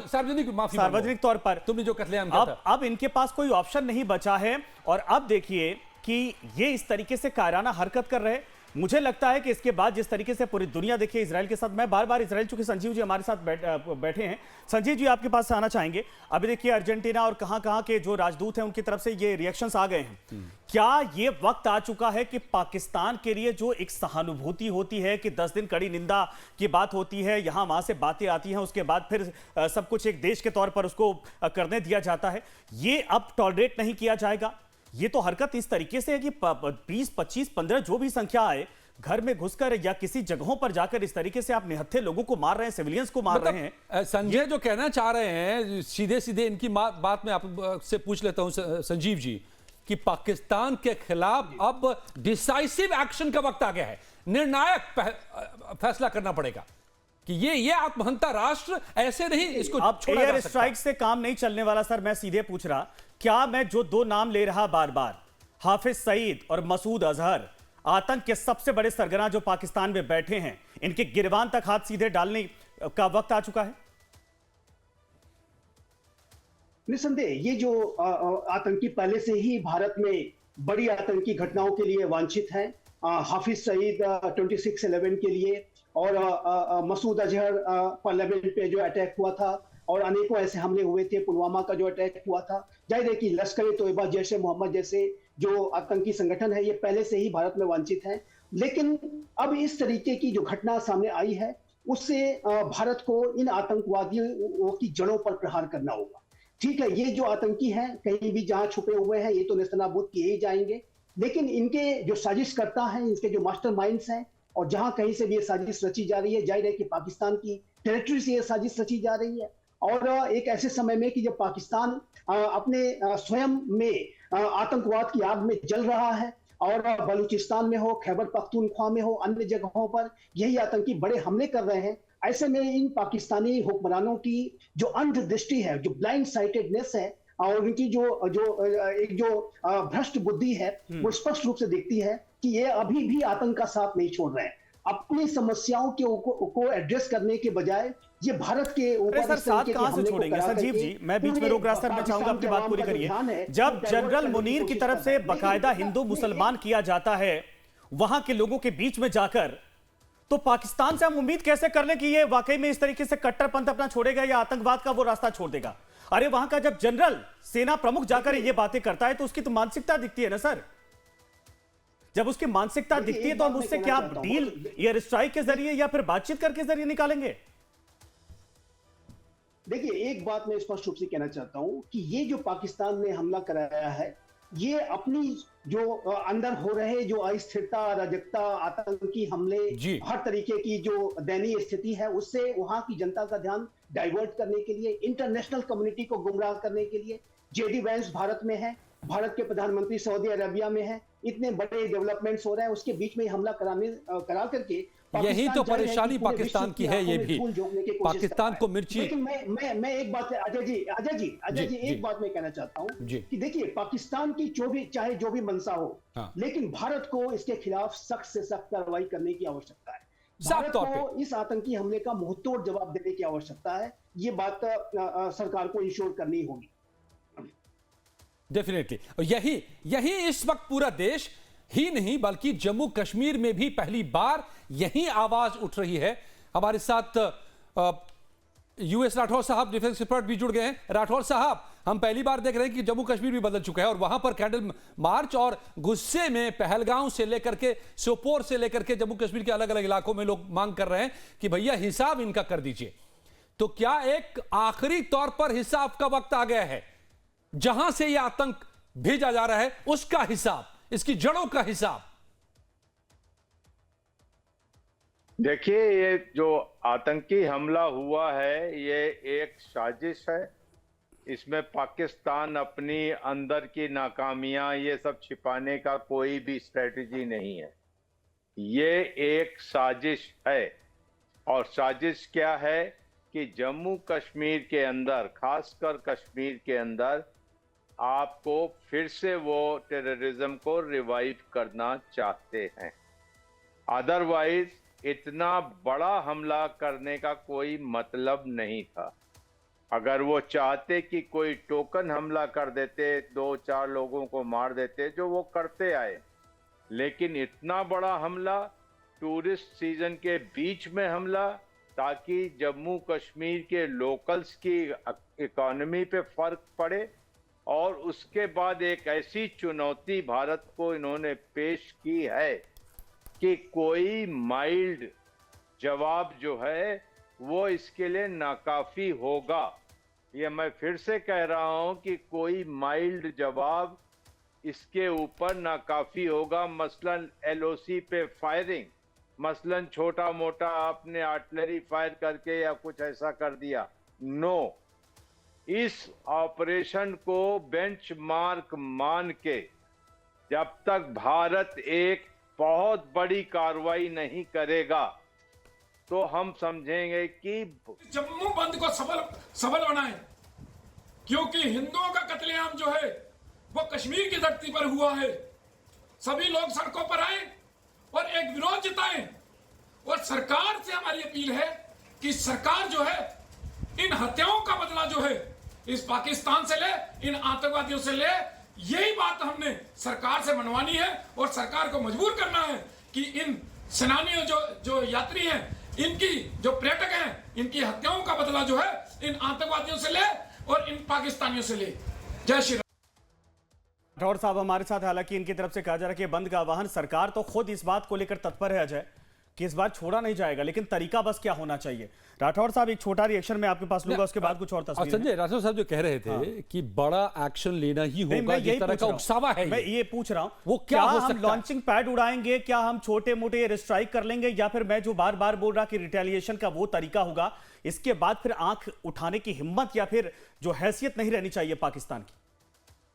सार्वजनिक तौर पर तुमने जो कत्लेआम किया था। अब इनके पास कोई ऑप्शन नहीं बचा है, और अब देखिए कि ये इस तरीके से कायराना हरकत कर रहे हैं। मुझे लगता है कि इसके बाद जिस तरीके से पूरी दुनिया देखिए इजराइल के साथ, मैं बार बार इजराइल, चूंकि संजीव जी हमारे साथ बैठे हैं, संजीव जी आपके पास आना चाहेंगे। अभी देखिए अर्जेंटीना और कहां के जो राजदूत हैं उनकी तरफ से ये रिएक्शंस आ गए हैं। क्या ये वक्त आ चुका है कि पाकिस्तान के लिए जो एक सहानुभूति होती है कि 10 दिन कड़ी निंदा की बात होती है, यहां वहां से बातें आती हैं, उसके बाद फिर सब कुछ एक देश के तौर पर उसको करने दिया जाता है, ये अब टॉलरेट नहीं किया जाएगा? ये तो हरकत इस तरीके से है कि 20, 25, 15 जो भी संख्या आए, घर में घुसकर या किसी जगहों पर जाकर इस तरीके से आप निहत्थे लोगों को मार रहे हैं, सिविलियंस को मार रहे हैं। संजय जो कहना चाह रहे हैं, सीधे सीधे इनकी बात में आपसे पूछ लेता हूं संजीव जी, कि पाकिस्तान के खिलाफ अब डिसाइसिव एक्शन का वक्त आ गया है, निर्णायक फैसला करना पड़ेगा कि ये आत्महंता राष्ट्र ऐसे नहीं इसको अब छोड़ा जा एयर सकता। स्ट्राइक से काम नहीं चलने वाला। सर मैं सीधे पूछ रहा, क्या मैं जो 2 नाम ले रहा बार बार, हाफिज सईद और मसूद अजहर, आतंक के सबसे बड़े सरगना जो पाकिस्तान में बैठे हैं, इनके गिरबान तक हाथ सीधे डालने का वक्त आ चुका है? निसंदेह ये जो आतंकी पहले से ही भारत में बड़ी आतंकी घटनाओं के लिए वांछित हैं। हाफिज सईद 26/11 के लिए और मसूद अजहर पार्लियामेंट पे जो अटैक हुआ था और अनेकों ऐसे हमले हुए थे, पुलवामा का जो अटैक हुआ था। जाहिर है कि लश्कर तोयबा, जैश ए मोहम्मद जैसे जो आतंकी संगठन है ये पहले से ही भारत में वांछित हैं। लेकिन अब इस तरीके की जो घटना सामने आई है उससे भारत को इन आतंकवादियों की जड़ों पर प्रहार करना होगा। ठीक है, ये जो आतंकी हैं कहीं भी जहां छुपे हुए हैं ये तो नेस्तनाबूद किए ही जाएंगे, लेकिन इनके जो साजिशकर्ता हैं, इनके जो मास्टरमाइंड्स हैं, और जहां कहीं से भी ये साजिश रची जा रही है, जाहिर है कि पाकिस्तान की टेरिटरी से ये साजिश रची जा रही है। और एक ऐसे समय में कि जब पाकिस्तान अपने स्वयं में आतंकवाद की आग में जल रहा है और बलूचिस्तान में हो, खैबर पख्तूनख्वा में हो, अन्य जगहों पर यही आतंकी बड़े हमले कर रहे हैं, ऐसे में इन पाकिस्तानी हुक्मरानों की जो अंधदृष्टि है, जो ब्लाइंड साइटेडनेस है और उनकी जो भ्रष्ट बुद्धि है, वो स्पष्ट रूप से दिखती है कि ये अभी भी आतंक का साथ नहीं छोड़ रहे हैं। अपनी समस्याओं को एड्रेस करने के बजाय ये भारत के ऊपर सर साथ कहां से छोड़ेंगे? संजीव जी मैं बीच में रोक रहा, सर मैं चाहूंगा अपनी बात पूरी करिए। जब जनरल मुनीर की तरफ से बाकायदा हिंदू मुसलमान किया जाता है वहां के लोगों के बीच में जाकर, तो पाकिस्तान से हम उम्मीद कैसे कर लें कि ये वाकई में इस तरीके से कट्टरपंथ अपना छोड़ेगा या आतंकवाद का वो रास्ता छोड़ देगा? अरे वहां का जब जनरल सेना प्रमुख जाकर ये बातें करता है तो उसकी तो मानसिकता दिखती है ना सर। जब उसकी मानसिकता दिखती है तो हम उससे क्या डील एयर स्ट्राइक के जरिए या फिर बातचीत करके जरिए निकालेंगे? देखिए, एक बात मैं स्पष्ट रूप से कहना चाहता हूं कि ये जो पाकिस्तान ने हमला कराया है, ये अपनी जो अंदर हो रहे जो अस्थिरता, अराजकता, आतंकी हमले, हर तरीके की जो दयनीय स्थिति है, उससे वहां की जनता का ध्यान डाइवर्ट करने के लिए, इंटरनेशनल कम्युनिटी को गुमराह करने के लिए। जेडी वैंस भारत में है, भारत के प्रधानमंत्री सऊदी अरेबिया में है, इतने बड़े डेवलपमेंट्स हो रहे हैं, उसके बीच में हमला करा करके यही तो परेशानी पाकिस्तान की है। ये भी पाकिस्तान को मिर्ची। लेकिन मैं एक बात अजय जी एक बात मैं कहना चाहता हूं कि देखिए, पाकिस्तान की चाहे जो भी मंशा हो, लेकिन भारत को इसके खिलाफ सख्त से सख्त कार्रवाई करने की आवश्यकता है। भारत को इस आतंकी हमले का मुंहतोड़ जवाब देने की आवश्यकता है। ये बात सरकार को इंश्योर करनी होगी। डेफिनेटली। यही इस वक्त पूरा देश ही नहीं बल्कि जम्मू कश्मीर में भी पहली बार यही आवाज उठ रही है। हमारे साथ यूएस राठौर साहब, डिफेंस एक्सपर्ट भी जुड़ गए हैं। राठौर साहब, हम पहली बार देख रहे हैं कि जम्मू कश्मीर भी बदल चुका है और वहां पर कैंडल मार्च और गुस्से में पहलगांव से लेकर के सोपोर से लेकर के जम्मू कश्मीर के अलग अलग इलाकों में लोग मांग कर रहे हैं कि भैया हिसाब इनका कर दीजिए। तो क्या एक आखिरी तौर पर हिसाब का वक्त आ गया है, जहां से यह आतंक भेजा जा रहा है उसका हिसाब, इसकी जड़ों का हिसाब? देखिए, ये जो आतंकी हमला हुआ है ये एक साजिश है। इसमें पाकिस्तान अपनी अंदर की नाकामियां ये सब छिपाने का कोई भी स्ट्रेटजी नहीं है। ये एक साजिश है। और साजिश क्या है कि जम्मू कश्मीर के अंदर, खासकर कश्मीर के अंदर, आपको फिर से वो टेररिज्म को रिवाइव करना चाहते हैं। अदरवाइज इतना बड़ा हमला करने का कोई मतलब नहीं था। अगर वो चाहते कि कोई टोकन हमला कर देते, 2-4 लोगों को मार देते, जो वो करते आए, लेकिन इतना बड़ा हमला, टूरिस्ट सीजन के बीच में हमला, ताकि जम्मू कश्मीर के लोकल्स की इकोनॉमी पे फर्क पड़े। और उसके बाद एक ऐसी चुनौती भारत को इन्होंने पेश की है कि कोई माइल्ड जवाब जो है वो इसके लिए नाकाफी होगा। ये मैं फिर से कह रहा हूं कि कोई माइल्ड जवाब इसके ऊपर नाकाफी होगा। मसलन एलओसी पे फायरिंग, मसलन छोटा मोटा आपने आर्टिलरी फायर करके या कुछ ऐसा कर दिया, नो। इस ऑपरेशन को बेंचमार्क मान के जब तक भारत एक बहुत बड़ी कार्रवाई नहीं करेगा तो हम समझेंगे कि जम्मू बंद को सफल बनाएं, क्योंकि हिंदुओं का कत्लेआम जो है वो कश्मीर की धरती पर हुआ है। सभी लोग सड़कों पर आए और एक विरोध जताएं। और सरकार से हमारी अपील है कि सरकार जो है इन हत्याओं का बदला जो है इस पाकिस्तान से ले, इन आतंकवादियों से ले। यही बात हमने सरकार से मनवानी है और सरकार को मजबूर करना है कि इन सेनानियों जो यात्री हैं, इनकी जो पर्यटक हैं, इनकी हत्याओं का बदला जो है इन आतंकवादियों से ले और इन पाकिस्तानियों से ले। जय श्री राम। राठौड़ साहब हमारे साथ, हालांकि इनकी तरफ से कहा जा रहा है कि बंद का आह्वान, सरकार तो खुद इस बात को लेकर तत्पर है अजय कि इस बार छोड़ा नहीं जाएगा, लेकिन तरीका बस क्या होना चाहिए। राठौड़ साहब एक छोटा रिएक्शन मैं आपके पास लूंगा, उसके बाद कुछ और तस्वीरें। संजय, राठौड़ साहब जो कह रहे थे कि बड़ा एक्शन लेना ही होगा, जिस तरह का उकसावा है, मैं ये पूछ रहा हूं वो क्या हो सकता है? हम लॉन्चिंग पैड उड़ाएंगे, क्या हम छोटे मोटे एयर स्ट्राइक कर लेंगे, या फिर मैं जो बार बार बोल रहा कि रिटेलिएशन का वो तरीका होगा, इसके बाद फिर आंख उठाने की हिम्मत या फिर जो हैसियत नहीं रहनी चाहिए पाकिस्तान की,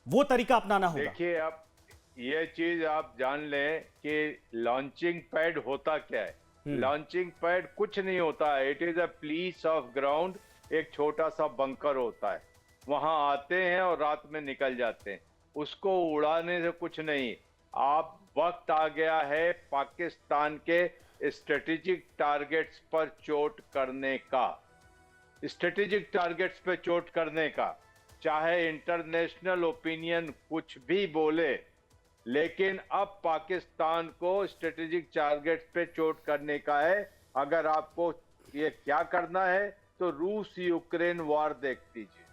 वो तरीका अपनाना होगा। देखिए, आप ये चीज आप जान लें कि लॉन्चिंग पैड होता क्या है। लॉन्चिंग पैड कुछ नहीं होता है, it is a piece of ground, एक छोटा सा बंकर होता है, वहां आते हैं और रात में निकल जाते हैं। उसको उड़ाने से कुछ नहीं। आप वक्त आ गया है पाकिस्तान के स्ट्रेटेजिक टारगेट्स पर चोट करने का, स्ट्रेटेजिक टारगेट्स पर चोट करने का। चाहे इंटरनेशनल ओपिनियन कुछ भी बोले, लेकिन अब पाकिस्तान को स्ट्रेटेजिक टारगेट्स पे चोट करने का है। अगर आपको ये क्या करना है तो रूस यूक्रेन वॉर देख लीजिए,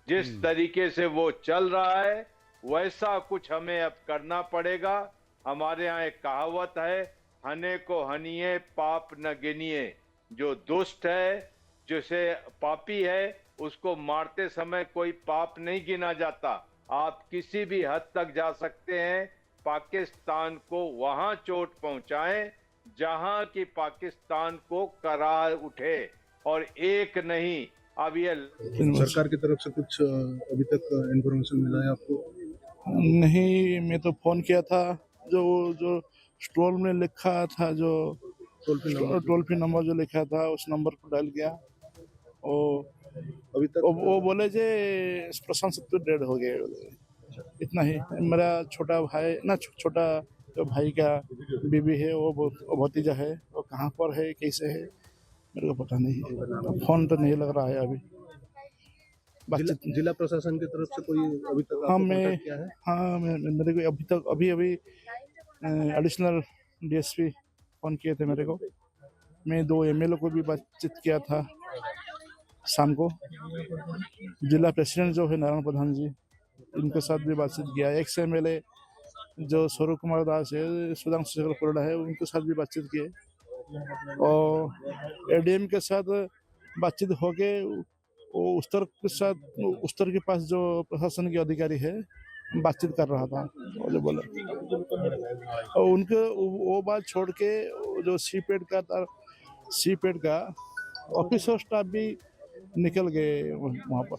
जिस तरीके से वो चल रहा है वैसा कुछ हमें अब करना पड़ेगा। हमारे यहाँ एक कहावत है, हने को हनिए पाप न गिनिए। जो दुष्ट है, जिसे पापी है, उसको मारते समय कोई पाप नहीं गिना जाता। आप किसी भी हद तक जा सकते हैं, पाकिस्तान को वहां चोट पहुंचाएं जहां की पाकिस्तान को करार उठे, और एक नहीं। अब ये सरकार की तरफ से कुछ अभी तक इंफॉर्मेशन मिला है आपको? नहीं, मैं तो फोन किया था, जो स्टॉल में लिखा था, जो टोल फ्री नंबर जो लिखा था उस नंबर पर डायल किया, और अभी तक वो बोले जे प्रशांत सत्तू डेड हो गए। इतना ही। मेरा छोटा भाई ना, छोटा जो भाई का बीबी है, वो भतीजा है, वो कहाँ पर है, कैसे है, मेरे को पता नहीं है। फोन तो नहीं लग रहा है अभी। जिला प्रशासन की तरफ से कोई अभी तक कांटेक्ट किया है? हाँ, मेरे को अभी एडिशनल डीएसपी फोन किए थे मेरे को। मैं 2 एमएलए को भी बातचीत किया था शाम को। जिला प्रेसिडेंट जो है नारायण प्रधान जी, इनके साथ भी बातचीत किया। एक्स एमएलए जो स्वरूप कुमार दास है, सुधांशु शेखर परिडा है, उनके साथ भी बातचीत किए। और एडीएम के साथ बातचीत हो के वो उस्तर के पास जो प्रशासन के अधिकारी है बातचीत कर रहा था, वो जो बोला। और उनके वो बात छोड़ के जो सीपेड का ऑफिसर स्टाफ भी निकल गए वहाँ पर।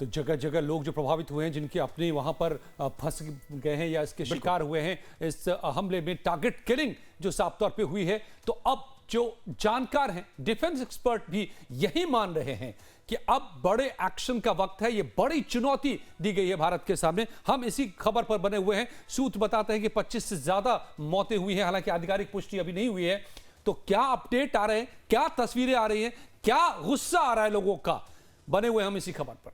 तो जगह जगह लोग जो प्रभावित हुए हैं, जिनके अपने वहां पर फंस गए हैं या इसके शिकार हुए हैं इस हमले में, टारगेट किलिंग जो साफ तौर पे हुई है, तो अब जो जानकार हैं, डिफेंस एक्सपर्ट भी यही मान रहे हैं कि अब बड़े एक्शन का वक्त है। ये बड़ी चुनौती दी गई है भारत के सामने। हम इसी खबर पर बने हुए हैं। सूत्र बताते हैं कि 25 से ज्यादा मौतें हुई हैं, हालांकि आधिकारिक पुष्टि अभी नहीं हुई है। तो क्या अपडेट आ रहे हैं, क्या तस्वीरें आ रही हैं, क्या गुस्सा आ रहा है लोगों का, बने हुए हम इसी खबर पर।